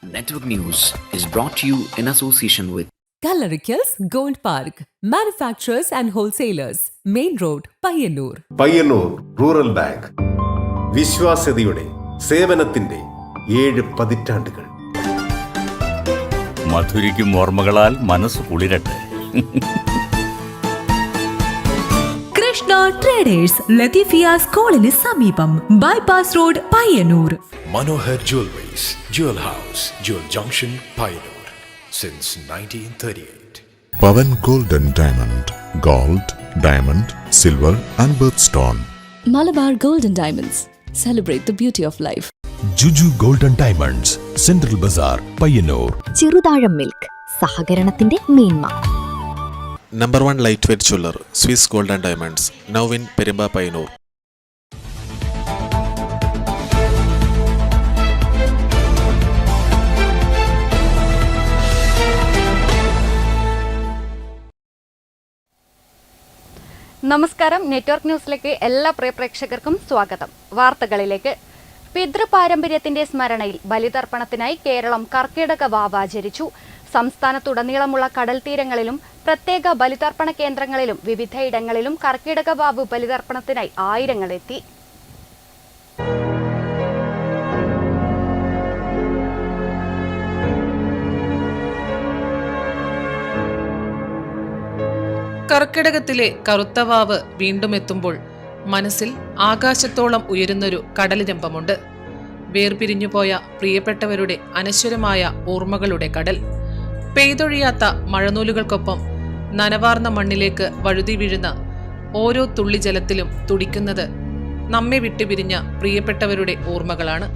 Network News is brought to you in association with Kallarikals Gold Park, manufacturers and wholesalers, Main Road, Payyannur. Payyannur rural bank വിശ്വാസ്യതയുടെ സേവനത്തിന്റെ 7 പതിറ്റാണ്ടുകൾ. മധുരിക്കും ഓർമ്മകളാൽ മനസ്സ് കുളിരട്ടെ. Krishna traders Latheefiya സ്കൂളിന് സമീപം bypass road Payyanur. Manohar Jewelries, Jewel House, Jewel Junction, Payyanur, since 1938. Pavan Golden Diamond, Gold, Diamond, Silver and Birthstone. Malabar Golden Diamonds, celebrate the beauty of life. Juju Golden Diamonds, Central Bazaar, Payyannur. Cheruthazham milk, സഹകരണത്തിന്റെ മേന്മ. Number 1 lightweight jeweler, Swiss Golden Diamonds, now in Perimba, Payyannur. നമസ്കാരം. Network ന്യൂസിലേക്ക് എല്ലാ പ്രിയ പ്രേക്ഷകർക്കും സ്വാഗതം. വാർത്തകളിലേക്ക്. പിതൃപാരമ്പര്യത്തിന്റെ സ്മരണയിൽ ബലിതർപ്പണത്തിനായി കേരളം കർക്കിടക വാവ് ആചരിച്ചു. സംസ്ഥാനത്തുടനീളമുള്ള കടൽ തീരങ്ങളിലും പ്രത്യേക ബലിതർപ്പണ കേന്ദ്രങ്ങളിലും വിവിധയിടങ്ങളിലും കർക്കിടക വാവ് ബലിതർപ്പണത്തിനായി ആയിരങ്ങൾ എത്തി. കർക്കിടകത്തിലെ കറുത്തവാവ് വീണ്ടും എത്തുമ്പോൾ മനസ്സിൽ ആകാശത്തോളം ഉയരുന്നൊരു കടലിരമ്പമുണ്ട്. വേർപിരിഞ്ഞുപോയ പ്രിയപ്പെട്ടവരുടെ അനശ്വരമായ ഓർമ്മകളുടെ കടൽ. പെയ്തൊഴിയാത്ത മഴനൂലുകൾക്കൊപ്പം നനവാർന്ന മണ്ണിലേക്ക് വഴുതി വീഴുന്ന ഓരോ തുള്ളി ജലത്തിലും തുടിക്കുന്നത് നമ്മെ വിട്ടുപിരിഞ്ഞ പ്രിയപ്പെട്ടവരുടെ ഓർമ്മകളാണ്.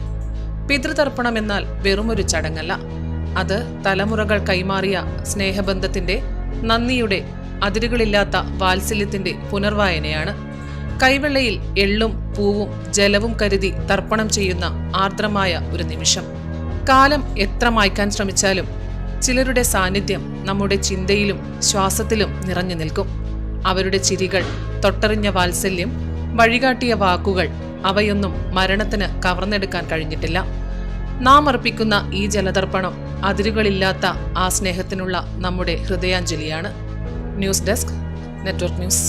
പിതൃതർപ്പണമെന്നാൽ വെറുമൊരു ചടങ്ങല്ല. അത് തലമുറകൾ കൈമാറിയ സ്നേഹബന്ധത്തിന്റെ, നന്ദിയുടെ, അതിരുകളില്ലാത്ത വാത്സല്യത്തിന്റെ പുനർവായനയാണ്. കൈവെള്ളയിൽ എള്ളും പൂവും ജലവും കരുതി തർപ്പണം ചെയ്യുന്ന ആർദ്രമായ ഒരു നിമിഷം. കാലം എത്ര മായ്ക്കാൻ ശ്രമിച്ചാലും ചിലരുടെ സാന്നിധ്യം നമ്മുടെ ചിന്തയിലും ശ്വാസത്തിലും നിറഞ്ഞു നിൽക്കും. അവരുടെ ചിരികൾ, തൊട്ടറിഞ്ഞ വാത്സല്യം, വഴികാട്ടിയ വാക്കുകൾ, അവയൊന്നും മരണത്തിന് കവർന്നെടുക്കാൻ കഴിഞ്ഞിട്ടില്ല. നാം അർപ്പിക്കുന്ന ഈ ജലതർപ്പണം അതിരുകളില്ലാത്ത ആ സ്നേഹത്തിനുള്ള നമ്മുടെ ഹൃദയാഞ്ജലിയാണ്. News desk, network news.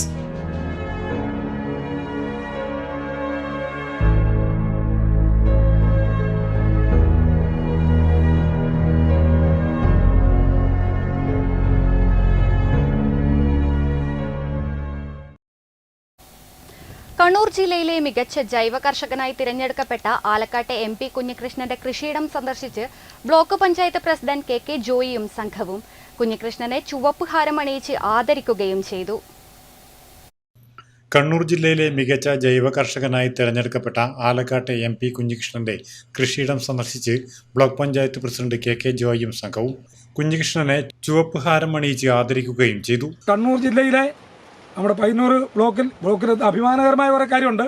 Kannur ജില്ലയിലെ മികച്ച ജൈവ കർഷകനായി തിരഞ്ഞെടുക്കപ്പെട്ട ആലക്കാട്ടെ MP കുഞ്ഞികൃഷ്ണന്റെ കൃഷിയിടം സന്ദർശിച്ച് ബ്ലോക്ക് പഞ്ചായത്ത് പ്രസിഡന്റ് KK ജോയിയും സംഘവും കുഞ്ഞികൃഷ്ണനെ ചുവപ്പ് ഹാരം അണിയിച്ച് ആദരിക്കുകയും ചെയ്തു. കണ്ണൂർ ജില്ലയിലെ മികച്ച ജൈവ കർഷകനായി തിരഞ്ഞെടുക്കപ്പെട്ട ആലക്കാട്ടെ MP കുഞ്ഞികൃഷ്ണന്റെ കൃഷിയിടം സന്ദർശിച്ച് ബ്ലോക്ക് പഞ്ചായത്ത് പ്രസിഡന്റ് KK ജോയിയും സംഘവും കുഞ്ഞികൃഷ്ണനെ ചുവപ്പ് ഹാരം അണിയിച്ച് ആദരിക്കുകയും ചെയ്തു. കണ്ണൂർ ജില്ലയിലെ നമ്മുടെ പയ്യന്നൂർ ബ്ലോക്കിൽ അഭിമാനകരമായ കുറേ കാര്യമുണ്ട്.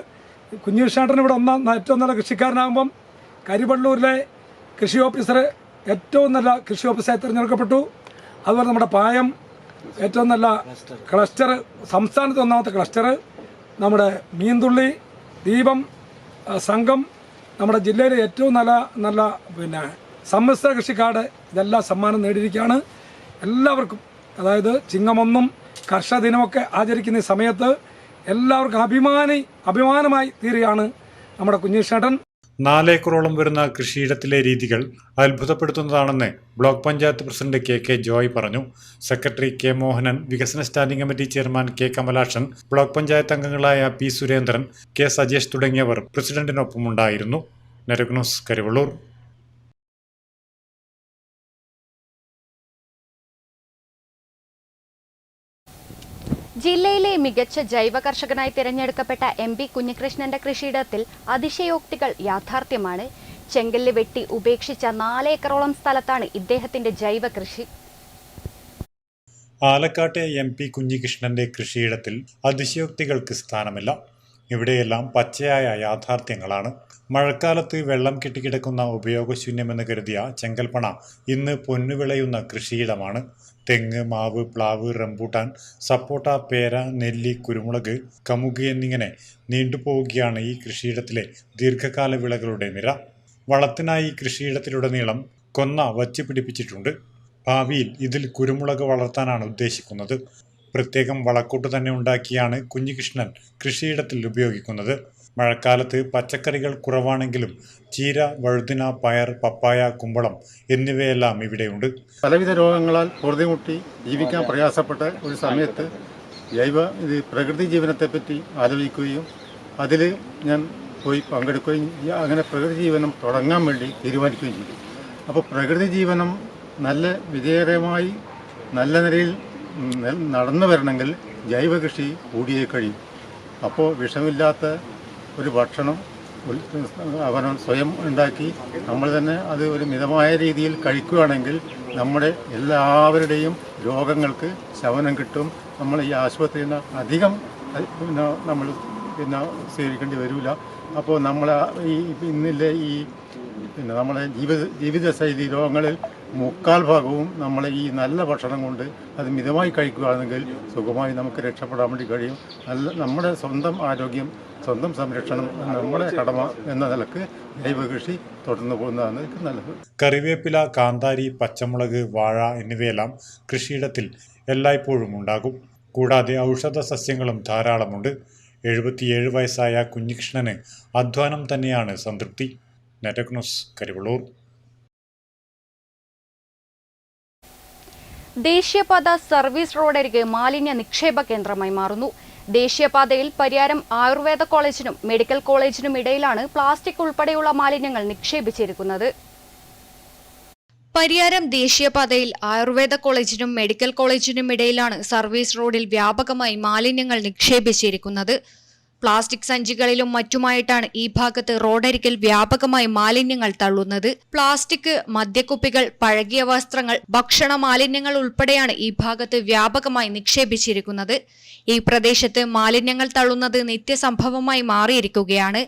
കുഞ്ഞികൃഷ്ണേട്ടൻ ഇവിടെ ഏറ്റവും നല്ല കൃഷിക്കാരനാകുമ്പം കരിവള്ളൂരിലെ കൃഷി ഓഫീസർ ഏറ്റവും നല്ല കൃഷി ഓഫീസറായി തിരഞ്ഞെടുക്കപ്പെട്ടു. അതുപോലെ നമ്മുടെ പായം ഏറ്റവും നല്ല ക്ലസ്റ്റർ, സംസ്ഥാനത്ത് ഒന്നാമത്തെ ക്ലസ്റ്റർ, നമ്മുടെ മീൻതുള്ളി, ദീപം സംഘം നമ്മുടെ ജില്ലയിലെ ഏറ്റവും നല്ല സമ്മിശ്ര കൃഷിക്കാട് ഇതെല്ലാം സമ്മാനം നേടിയിരിക്കുകയാണ്. എല്ലാവർക്കും, അതായത് ചിങ്ങമൊന്നും കർഷക ദിനമൊക്കെ ആചരിക്കുന്ന സമയത്ത് എല്ലാവർക്കും അഭിമാനമായി തീരുകയാണ് നമ്മുടെ കുഞ്ഞികൃഷ്ണേട്ടൻ. 4 ഏക്കറോളം വരുന്ന കൃഷിയിടത്തിലെ രീതികൾ അത്ഭുതപ്പെടുത്തുന്നതാണെന്ന് block panchayat president KK Joy പറഞ്ഞു. സെക്രട്ടറി K മോഹനൻ, വികസന standing committee chairman K Kamalakshan, block panchayat അംഗങ്ങളായ P സുരേന്ദ്രൻ, K സജേഷ് തുടങ്ങിയവർ പ്രസിഡന്റിനൊപ്പമുണ്ടായിരുന്നു. Network news, Karivellur. ജില്ലയിലെ മികച്ച ജൈവ കർഷകനായി തിരഞ്ഞെടുക്കപ്പെട്ട MP കുഞ്ഞികൃഷ്ണന്റെ കൃഷിയിടത്തിൽ അതിശയോക്തികൾ യാഥാർത്ഥ്യമാണ്. ചെങ്കല്ല് വെട്ടി ഉപേക്ഷിച്ച 4 ഏക്കറോളം സ്ഥലത്താണ് ഇദ്ദേഹത്തിന്റെ ജൈവ കൃഷി. ആലക്കാട്ടെ MP കുഞ്ഞികൃഷ്ണന്റെ കൃഷിയിടത്തിൽ അതിശയോക്തികൾക്ക് സ്ഥാനമില്ല. ഇവിടെയെല്ലാം പച്ചയായ യാഥാർത്ഥ്യങ്ങളാണ്. മഴക്കാലത്ത് വെള്ളം കെട്ടിക്കിടക്കുന്ന ഉപയോഗശൂന്യമെന്ന് കരുതിയ ചെങ്കൽപ്പണ ഇന്ന് പൊന്നുവിളയുന്ന കൃഷിയിടമാണ്. തെങ്ങ്, മാവ്, പ്ലാവ്, റംബൂട്ടാൻ, സപ്പോട്ട, പേര, നെല്ലി, കുരുമുളക്, കമുക് എന്നിങ്ങനെ നീണ്ടുപോവുകയാണ് ഈ കൃഷിയിടത്തിലെ ദീർഘകാല വിളകളുടെ നിര. വളത്തിനായി കൃഷിയിടത്തിലുടനീളം കൊന്ന വച്ച് പിടിപ്പിച്ചിട്ടുണ്ട്. ഭാവിയിൽ ഇതിൽ കുരുമുളക് വളർത്താനാണ് ഉദ്ദേശിക്കുന്നത്. പ്രത്യേകം വളക്കൂട്ട് തന്നെ ഉണ്ടാക്കിയാണ് കുഞ്ഞികൃഷ്ണൻ കൃഷിയിടത്തിൽ ഉപയോഗിക്കുന്നത്. മഴക്കാലത്ത് പച്ചക്കറികൾ കുറവാണെങ്കിലും ചീര, വഴുതിന, പയർ, പപ്പായ, കുമ്പളം എന്നിവയെല്ലാം ഇവിടെയുണ്ട്. പലവിധ രോഗങ്ങളാൽ പൊറുതിമുട്ടി ജീവിക്കാൻ പ്രയാസപ്പെട്ട ഒരു സമയത്ത് പ്രകൃതി ജീവനത്തെപ്പറ്റി ആലോചിക്കുകയും അതിൽ ഞാൻ പോയി പങ്കെടുക്കുകയും അങ്ങനെ പ്രകൃതി ജീവനം തുടങ്ങാൻ വേണ്ടി തീരുമാനിക്കുകയും ചെയ്തു. അപ്പോൾ പ്രകൃതി ജീവനം നല്ല വിജയകരമായി നല്ല നിലയിൽ നടന്നു വരണമെങ്കിൽ ജൈവ കൃഷി കൂടിയേ കഴിയും. അപ്പോൾ വിഷമില്ലാത്ത ഒരു ഭക്ഷണം അവൻ സ്വയം ഉണ്ടാക്കി നമ്മൾ തന്നെ അത് ഒരു മിതമായ രീതിയിൽ കഴിക്കുകയാണെങ്കിൽ നമ്മുടെ എല്ലാവരുടെയും രോഗങ്ങൾക്ക് ശമനം കിട്ടും. നമ്മൾ ഈ ആശുപത്രിയിൽ നിന്ന് അധികം നമ്മൾ സ്വീകരിക്കേണ്ടി വരില്ല. അപ്പോൾ നമ്മൾ ഈ ഇന്നിലെ ഈ നമ്മളെ ജീവിതശൈലി രോഗങ്ങളിൽ 3/4 ഭാഗവും നമ്മളെ ഈ നല്ല ഭക്ഷണം കൊണ്ട് അത് മിതമായി കഴിക്കുകയാണെങ്കിൽ സുഖമായി നമുക്ക് രക്ഷപ്പെടാൻ വേണ്ടി കഴിയും. നമ്മുടെ സ്വന്തം ആരോഗ്യം, സ്വന്തം സംരക്ഷണം നമ്മുടെ കടമ എന്ന നിലക്ക് ജൈവ കൃഷി തുടർന്നു പോകുന്നതാണ് നല്ലത്. കറിവേപ്പില, കാന്താരി, പച്ചമുളക്, വാഴ എന്നിവയെല്ലാം കൃഷിയിടത്തിൽ എല്ലായ്പ്പോഴും ഉണ്ടാകും. കൂടാതെ ഔഷധ സസ്യങ്ങളും ധാരാളമുണ്ട്. 77 വയസ്സായ കുഞ്ഞികൃഷ്ണന് അധ്വാനം തന്നെയാണ് സംതൃപ്തി. Network news, Karivellur. ദേശീയപാത സർവീസ് റോഡരികെ മാലിന്യ നിക്ഷേപ കേന്ദ്രമായി മാറുന്നു. ദേശീയപാതയിൽ പരിയാരം ആയുർവേദ കോളേജിനും മെഡിക്കൽ കോളേജിനും ഇടയിലാണ് പ്ലാസ്റ്റിക് ഉൾപ്പെടെയുള്ള മാലിന്യങ്ങൾ നിക്ഷേപിച്ചിരിക്കുന്നത്. പരിയാരം ദേശീയപാതയിൽ ആയുർവേദ കോളേജിനും മെഡിക്കൽ കോളേജിനും ഇടയിലാണ് സർവീസ് റോഡിൽ വ്യാപകമായി മാലിന്യങ്ങൾ നിക്ഷേപിച്ചിരിക്കുന്നത്. പ്ലാസ്റ്റിക് സഞ്ചികളിലും മറ്റുമായിട്ടാണ് ഈ ഭാഗത്ത് റോഡരികിൽ വ്യാപകമായി മാലിന്യങ്ങൾ തള്ളുന്നത്. പ്ലാസ്റ്റിക്, മദ്യക്കുപ്പികൾ, പഴകിയ വസ്ത്രങ്ങൾ, ഭക്ഷണ മാലിന്യങ്ങൾ ഉൾപ്പെടെയാണ് ഈ ഭാഗത്ത് വ്യാപകമായി നിക്ഷേപിച്ചിരിക്കുന്നത്. ഈ പ്രദേശത്ത് മാലിന്യങ്ങൾ തള്ളുന്നത് നിത്യസംഭവമായി മാറിയിരിക്കുകയാണ്.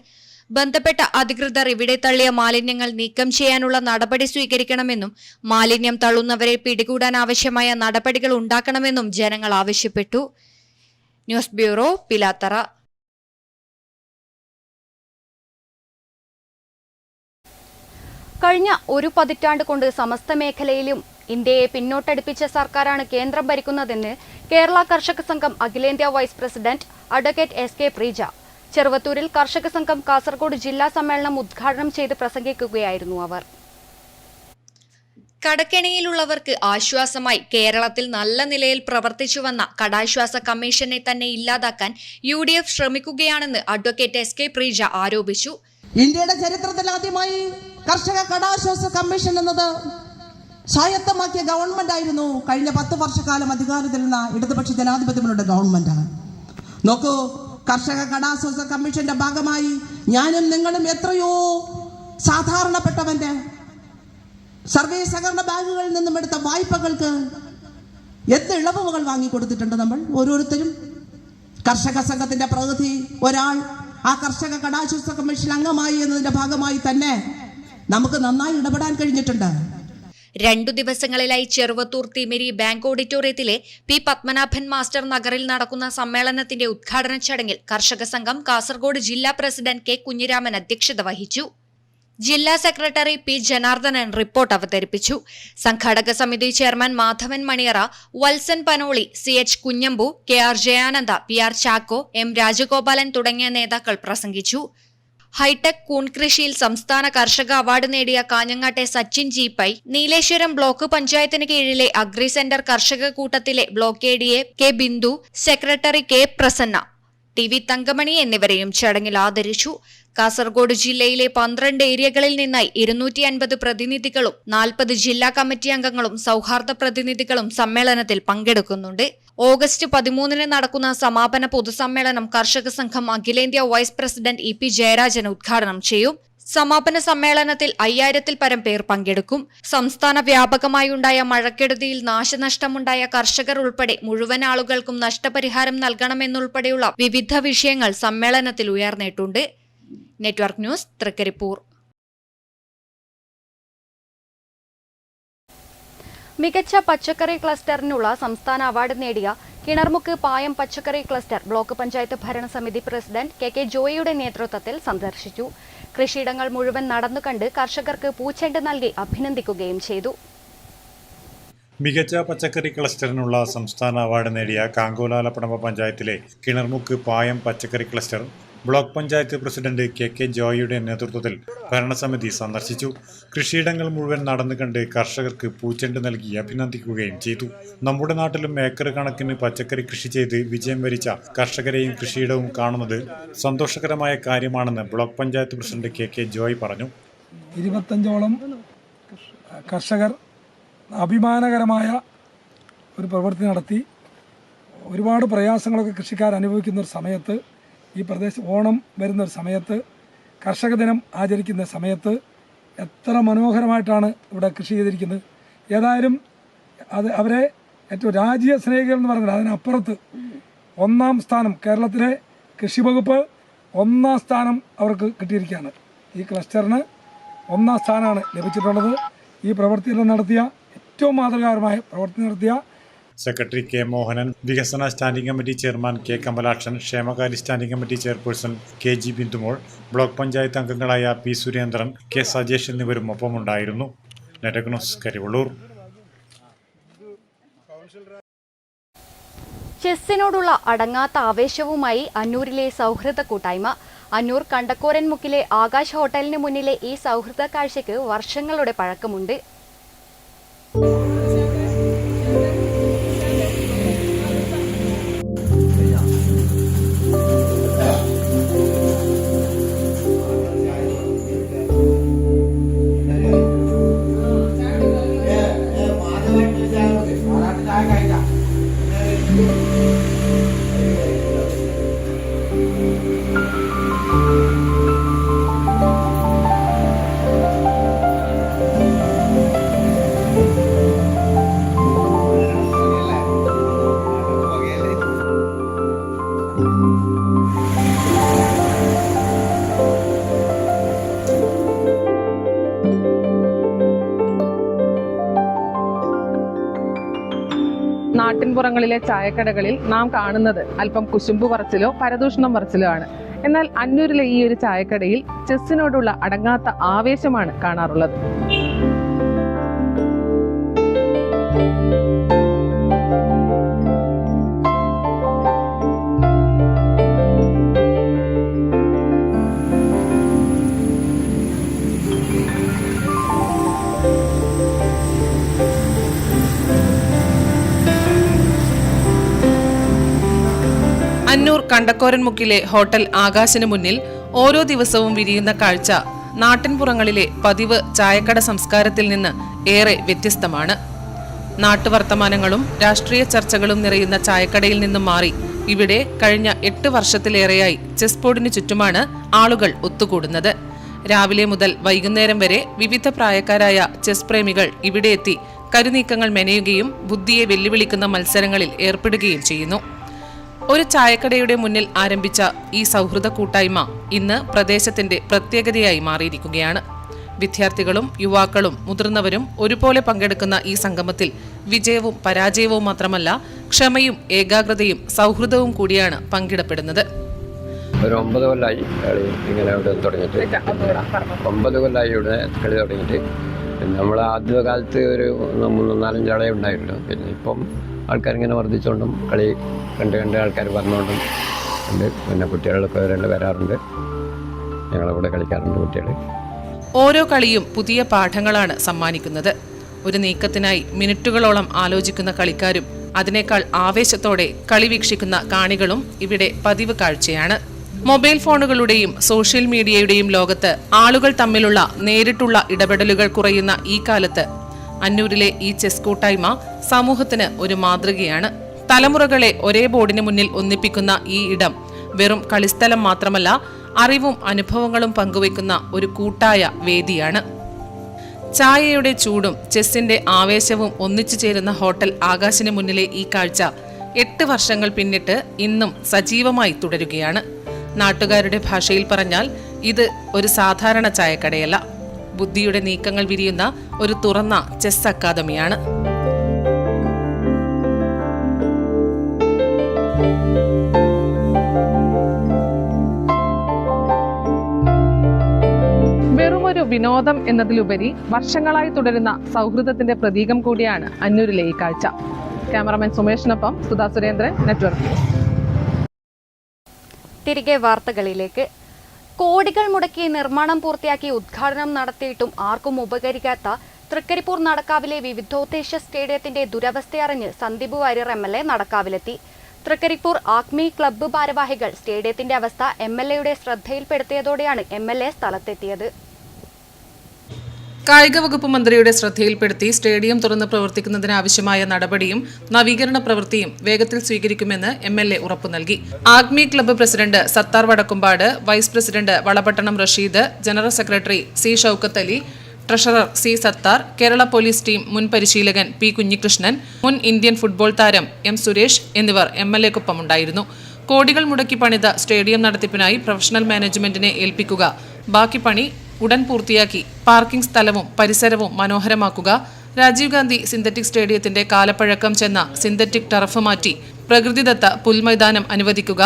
ബന്ധപ്പെട്ട അധികൃതർ ഇവിടെ തള്ളിയ മാലിന്യങ്ങൾ നീക്കം ചെയ്യാനുള്ള നടപടി സ്വീകരിക്കണമെന്നും മാലിന്യം തള്ളുന്നവരെ പിടികൂടാൻ ആവശ്യമായ നടപടികൾ ഉണ്ടാക്കണമെന്നും ജനങ്ങൾ ആവശ്യപ്പെട്ടു. News bureau, Pilathara. കഴിഞ്ഞ ഒരു പതിറ്റാണ്ട് കൊണ്ട് സമസ്ത മേഖലയിലും ഇന്ത്യയെ പിന്നോട്ടടിപ്പിച്ച സർക്കാരാണ് കേന്ദ്രം ഭരിക്കുന്നതെന്ന് കേരള കർഷക സംഘം അഖിലേന്ത്യാ വൈസ് പ്രസിഡന്റ് അഡ്വക്കേറ്റ് എസ്.കെ. പ്രീജ ചെറുവത്തൂരിൽ കർഷക സംഘം കാസർഗോഡ് ജില്ലാ സമ്മേളനം ഉദ്ഘാടനം ചെയ്ത് പ്രസംഗിക്കുകയായിരുന്നു അവർ. കടക്കെണിയിലുള്ളവർക്ക് ആശ്വാസമായി കേരളത്തിൽ നല്ല നിലയിൽ പ്രവർത്തിച്ചുവന്ന കടാശ്വാസ കമ്മീഷനെ തന്നെ ഇല്ലാതാക്കാൻ UDF ശ്രമിക്കുകയാണെന്ന് അഡ്വക്കേറ്റ് എസ്.കെ. പ്രീജ ആരോപിച്ചു. ഇന്ത്യയുടെ ചരിത്രത്തിൽ ആദ്യമായി കർഷക കടാശ്വാസ കമ്മീഷൻ എന്നത് സ്വായത്തമാക്കിയ ഗവൺമെന്റ് ആയിരുന്നു. കഴിഞ്ഞ 10 വർഷക്കാലം അധികാരത്തിലുള്ള ഇടതുപക്ഷ ജനാധിപത്യങ്ങളുടെ ഗവൺമെന്റാണ്. നോക്കൂ, കർഷക കടാശ്വാസ കമ്മീഷന്റെ ഭാഗമായി ഞാനും നിങ്ങളും എത്രയോ സാധാരണപ്പെട്ടവന്റെ സർവീസ് സഹകരണ ബാങ്കുകളിൽ നിന്നും എടുത്ത വായ്പകൾക്ക് എന്ത് ഇളവുകൾ വാങ്ങിക്കൊടുത്തിട്ടുണ്ട്. നമ്മൾ ഓരോരുത്തരും കർഷക സംഘത്തിന്റെ പ്രകൃതി ഒരാൾ ആ കർഷക കടാശ്വാസ കമ്മീഷൻ അംഗമായി എന്നതിന്റെ ഭാഗമായി തന്നെ നമുക്ക് നന്നായി ഇടപെടാൻ കഴിഞ്ഞിട്ടുണ്ട്. 2 ദിവസങ്ങളിലായി Cheruvathur Thimiri bank ഓഡിറ്റോറിയത്തിലെ P Padmanabhan master നഗറിൽ നടക്കുന്ന സമ്മേളനത്തിന്റെ ഉദ്ഘാടന ചടങ്ങിൽ കർഷക സംഘം കാസർഗോഡ് ജില്ലാ പ്രസിഡന്റ് കെ കുഞ്ഞിരാമൻ അധ്യക്ഷത വഹിച്ചു. ജില്ലാ സെക്രട്ടറി പി ജനാർദ്ദനൻ റിപ്പോർട്ട് അവതരിപ്പിച്ചു. സംഘാടക സമിതി ചെയർമാൻ മാധവൻ മണിയറ, Valsan Panoli, CH Kunhambu, KR Jayananda, PR Chacko, M Rajagopalan തുടങ്ങിയ നേതാക്കൾ പ്രസംഗിച്ചു. ഹൈടെക് കൂൺകൃഷിയിൽ സംസ്ഥാന കർഷക അവാർഡ് നേടിയ കാഞ്ഞങ്ങാട്ടെ സച്ചിൻ ജി പൈ, നീലേശ്വരം ബ്ലോക്ക് പഞ്ചായത്തിന് കീഴിലെ അഗ്രി സെന്റർ കർഷക കൂട്ടത്തിലെ block ADA K Bindu, secretary K Prasanna, TV Thankamani എന്നിവരെയും ചടങ്ങിൽ ആദരിച്ചു. കാസർഗോഡ് ജില്ലയിലെ 12 ഏരിയകളിൽ നിന്നായി 250 പ്രതിനിധികളും 40 ജില്ലാ കമ്മിറ്റി അംഗങ്ങളും സൗഹാർദ്ദ പ്രതിനിധികളും സമ്മേളനത്തിൽ പങ്കെടുക്കുന്നുണ്ട്. ഓഗസ്റ്റ് 13 നടക്കുന്ന സമാപന പൊതുസമ്മേളനം കർഷക സംഘം അഖിലേന്ത്യാ വൈസ് പ്രസിഡന്റ് EP ജയരാജൻ ഉദ്ഘാടനം ചെയ്യും. സമാപന സമ്മേളനത്തിൽ 5000-ൽ പരം പേർ പങ്കെടുക്കും. സംസ്ഥാന വ്യാപകമായുണ്ടായ മഴക്കെടുതിയിൽ നാശനഷ്ടമുണ്ടായ കർഷകർ ഉൾപ്പെടെ മുഴുവൻ ആളുകൾക്കും നഷ്ടപരിഹാരം നൽകണമെന്നുൾപ്പെടെയുള്ള വിവിധ വിഷയങ്ങൾ സമ്മേളനത്തിൽ ഉയർന്നിട്ടുണ്ട്. Network news, Thrikaripur. മികച്ച പച്ചക്കറി ക്ലസ്റ്ററിനുള്ള സംസ്ഥാന അവാർഡ് നേടിയ കിണർമുക്ക് പായം പച്ചക്കറി ക്ലസ്റ്റർ ബ്ലോക്ക് പഞ്ചായത്ത് ഭരണസമിതി പ്രസിഡന്റ് KK ജോയിയുടെ നേതൃത്വത്തിൽ സന്ദർശിച്ചു. കൃഷിയിടങ്ങൾ മുഴുവൻ നടന്നു കണ്ട് കർഷകർക്ക് പൂച്ചെണ്ട് നൽകി അഭിനന്ദിക്കുകയും ചെയ്തു. മികച്ച പച്ചക്കറി ക്ലസ്റ്ററിനുള്ള സംസ്ഥാന അവാർഡ് നേടിയ കാങ്കോലാലപ്പടമ്പ പഞ്ചായത്തിലെ കിണർമുക്ക് പായം പച്ചക്കറി cluster block panchayat president K ജോയിയുടെ നേതൃത്വത്തിൽ ഭരണസമിതി സന്ദർശിച്ചു. കൃഷിയിടങ്ങൾ മുഴുവൻ നടന്നു കണ്ട് കർഷകർക്ക് പൂച്ചെണ്ട് നൽകി അഭിനന്ദിക്കുകയും ചെയ്തു. നമ്മുടെ നാട്ടിലും ഏക്കർ കണക്കിന് പച്ചക്കറി കൃഷി ചെയ്ത് വിജയം വരിച്ച കർഷകരെയും കൃഷിയിടവും കാണുന്നത് സന്തോഷകരമായ കാര്യമാണെന്ന് block panchayat president K Joy പറഞ്ഞു. 25ഓളം കർഷകർ അഭിമാനകരമായ ഒരു പ്രവൃത്തി നടത്തി. ഒരുപാട് പ്രയാസങ്ങളൊക്കെ കൃഷിക്കാർ അനുഭവിക്കുന്ന ഒരു സമയത്ത്, ഈ പ്രദേശം ഓണം വരുന്ന ഒരു സമയത്ത്, കർഷക ദിനം ആചരിക്കുന്ന സമയത്ത് എത്ര മനോഹരമായിട്ടാണ് ഇവിടെ കൃഷി ചെയ്തിരിക്കുന്നത്. ഏതായാലും അവരെ ഏറ്റവും രാജ്യ സ്നേഹികൾ എന്ന് പറഞ്ഞാൽ അതിനപ്പുറത്ത് 1ാം സ്ഥാനം, കേരളത്തിലെ കൃഷി വകുപ്പ് 1ാം സ്ഥാനം അവർക്ക് കിട്ടിയിരിക്കുകയാണ്. ഈ ക്ലസ്റ്ററിന് 1ാം സ്ഥാനമാണ് ലഭിച്ചിട്ടുള്ളത്. ഈ പ്രവൃത്തിയെല്ലാം നടത്തിയ ഏറ്റവും മാതൃകാപരമായ പ്രവൃത്തി നടത്തിയ സെക്രട്ടറി കെ മോഹനൻ, വികസന standing committee chairman K Kamalakshan, ക്ഷേമകാര്യ standing committee chairperson KG Bindumol, block panchayat അംഗങ്ങളായ പി സുരേന്ദ്രൻ, കെ സജേഷ് എന്നിവരും ഒപ്പമുണ്ടായിരുന്നു. Network news, Karivellur. ചെസ്സിനോടുള്ള അടങ്ങാത്ത ആവേശവുമായി അന്നൂരിലെ സൗഹൃദ കൂട്ടായ്മ. അന്നൂർ കണ്ടക്കോരൻമുക്കിലെ ആകാശ് ഹോട്ടലിന് മുന്നിലെ ഈ സൗഹൃദ കാഴ്ചയ്ക്ക് വർഷങ്ങളുടെ പഴക്കമുണ്ട്. നാട്ടിൻപുറങ്ങളിലെ ചായക്കടകളിൽ നാം കാണുന്നത് അല്പം കുശുമ്പു പറച്ചിലോ പരദൂഷണം പറച്ചിലോ ആണ്. എന്നാൽ അന്നൂരിലെ ഈ ഒരു ചായക്കടയിൽ ചെസ്സിനോടുള്ള അടങ്ങാത്ത ആവേശമാണ് കാണാറുള്ളത്. അന്നൂർ കണ്ടക്കോരൻമുക്കിലെ ഹോട്ടൽ ആകാശിന് മുന്നിൽ ഓരോ ദിവസവും വിരിയുന്ന കാഴ്ച നാട്ടിൻപുറങ്ങളിലെ പതിവ് ചായക്കട സംസ്കാരത്തിൽ നിന്ന് ഏറെ വ്യത്യസ്തമാണ്. നാട്ടുവർത്തമാനങ്ങളും രാഷ്ട്രീയ ചർച്ചകളും നിറയുന്ന ചായക്കടയിൽ നിന്നും മാറി ഇവിടെ കഴിഞ്ഞ 8 വർഷത്തിലേറെയായി ചെസ് ബോർഡിന് ചുറ്റുമാണ് ആളുകൾ ഒത്തുകൂടുന്നത്. രാവിലെ മുതൽ വൈകുന്നേരം വരെ വിവിധ പ്രായക്കാരായ ചെസ് പ്രേമികൾ ഇവിടെ എത്തി കരുനീക്കങ്ങൾ മെനയുകയും ബുദ്ധിയെ വെല്ലുവിളിക്കുന്ന മത്സരങ്ങളിൽ ഏർപ്പെടുകയും ചെയ്യുന്നു. ഒരു ചായക്കടയുടെ മുന്നിൽ ആരംഭിച്ച ഈ സൗഹൃദ കൂട്ടായ്മ ഇന്ന് പ്രദേശത്തിന്റെ പ്രത്യേകതയായി മാറിയിരിക്കുകയാണ്. വിദ്യാർത്ഥികളും യുവാക്കളും മുതിർന്നവരും ഒരുപോലെ പങ്കെടുക്കുന്ന ഈ സംഗമത്തിൽ വിജയവും പരാജയവും മാത്രമല്ല, ക്ഷമയും ഏകാഗ്രതയും സൗഹൃദവും കൂടിയാണ് പങ്കിടപ്പെടുന്നത്. ഒരു 9 കൊല്ലമായി കളി ഇങ്ങനെ ഇവിടെ തുടങ്ങിയിട്ട്. 9 കൊല്ലമായി ഇവിടെ കളി തുടങ്ങിയിട്ട്. നമ്മൾ ആദ്യകാലത്ത് ഒരു 3-4 ആളെ ഉണ്ടായിട്ടുള്ളൂ. പിന്നെ ഇപ്പം ആൾക്കാരിങ്ങനെ വർദ്ധിച്ചുകൊണ്ടും കളി കണ്ട് ആൾക്കാർ വന്നുകൊണ്ടും ഉണ്ട്. പിന്നെ കുട്ടികളൊക്കെ വരാറുണ്ട്, ഞങ്ങളിവിടെ കളിക്കാറുണ്ട് കുട്ടികൾ. ഓരോ കളിയും പുതിയ പാഠങ്ങളാണ് സമ്മാനിക്കുന്നത്. ഒരു നീക്കത്തിനായി മിനിറ്റുകളോളം ആലോചിക്കുന്ന കളിക്കാരും അതിനേക്കാൾ ആവേശത്തോടെ കളി വീക്ഷിക്കുന്ന കാണികളും ഇവിടെ പതിവ് കാഴ്ചയാണ്. മൊബൈൽ ഫോണുകളുടെയും സോഷ്യൽ മീഡിയയുടെയും ലോകത്ത് ആളുകൾ തമ്മിലുള്ള നേരിട്ടുള്ള ഇടപെടലുകൾ കുറയുന്ന ഈ കാലത്ത് അന്നൂരിലെ ഈ ചെസ് കൂട്ടായ്മ സമൂഹത്തിന് ഒരു മാതൃകയാണ്. തലമുറകളെ ഒരേ ബോർഡിന് മുന്നിൽ ഒന്നിപ്പിക്കുന്ന ഈ ഇടം വെറും കളിസ്ഥലം മാത്രമല്ല, അറിവും അനുഭവങ്ങളും പങ്കുവയ്ക്കുന്ന ഒരു കൂട്ടായ വേദിയാണ്. ചായയുടെ ചൂടും ചെസ്സിന്റെ ആവേശവും ഒന്നിച്ചു ചേരുന്ന ഹോട്ടൽ ആകാശിന് മുന്നിലെ ഈ കാഴ്ച 8 വർഷങ്ങൾ പിന്നിട്ട് ഇന്നും സജീവമായി തുടരുകയാണ്. നാട്ടുകാരുടെ ഭാഷയിൽ പറഞ്ഞാൽ ഇത് ഒരു സാധാരണ ചായക്കടയല്ല, ബുദ്ധിയുടെ നീക്കങ്ങൾ വിരിയുന്ന ഒരു തുറന്ന ചെസ് അക്കാദമിയാണ്. വിനോദം എന്നതിലുപരി വർഷങ്ങളായി തുടരുന്ന സൗഹൃദത്തിന്റെ പ്രതീകം കൂടിയാണ് അന്നൂരിലെ ഈ കാഴ്ച. ക്യാമറാമാൻ സുമേഷിനൊപ്പം സുധാ സുരേന്ദ്രൻ, നെറ്റ്വർക്ക് ന്യൂസ്. തിരികെ വാർത്തകളിലേക്ക്. കോടികൾ മുടക്കി നിർമ്മാണം പൂർത്തിയാക്കി ഉദ്ഘാടനം നടത്തിയിട്ടും ആർക്കും ഉപകരിക്കാത്ത തൃക്കരിപ്പൂർ നടക്കാവിലെ വിവിധോദ്ദേശ സ്റ്റേഡിയത്തിന്റെ ദുരവസ്ഥയറിഞ്ഞ് സന്ദീപ് വാര്യർ MLA നടക്കാവിലെത്തി. തൃക്കരിപ്പൂർ ആക്മി ക്ലബ്ബ് ഭാരവാഹികൾ സ്റ്റേഡിയത്തിന്റെ അവസ്ഥ MLAയുടെ ശ്രദ്ധയിൽപ്പെടുത്തിയതോടെയാണ് MLA സ്ഥലത്തെത്തിയത്. കായിക വകുപ്പ് മന്ത്രിയുടെ ശ്രദ്ധയിൽപ്പെടുത്തി സ്റ്റേഡിയം തുറന്ന് പ്രവർത്തിക്കുന്നതിന് ആവശ്യമായ നടപടിയും നവീകരണ പ്രവൃത്തിയും വേഗത്തിൽ സ്വീകരിക്കുമെന്ന് MLA ഉറപ്പു നൽകി. Acme club president Sathar Vadakkumpad, vice president Valapattanam Rasheed, general secretary C. Shoukath Ali, treasurer C. Sathar, Kerala police team മുൻ പരിശീലകൻ P. കുഞ്ഞികൃഷ്ണൻ, മുൻ ഇന്ത്യൻ ഫുട്ബോൾ താരം M. സുരേഷ് എന്നിവർ MLAക്കൊപ്പമുണ്ടായിരുന്നു. കോടികൾ മുടക്കി പണിത സ്റ്റേഡിയം നടത്തിപ്പിനായി പ്രൊഫഷണൽ മാനേജ്മെന്റിനെ ഏൽപ്പിക്കുക, ബാക്കി പണി ഉടൻ പൂർത്തിയാക്കി പാർക്കിംഗ് സ്ഥലവും പരിസരവും മനോഹരമാക്കുക, രാജീവ് ഗാന്ധി സിന്തറ്റിക് സ്റ്റേഡിയത്തിന്റെ കാലപ്പഴക്കം ചെന്ന സിന്തറ്റിക് ടർഫ് മാറ്റി പ്രകൃതിദത്ത പുൽമൈതാനം അനുവദിക്കുക,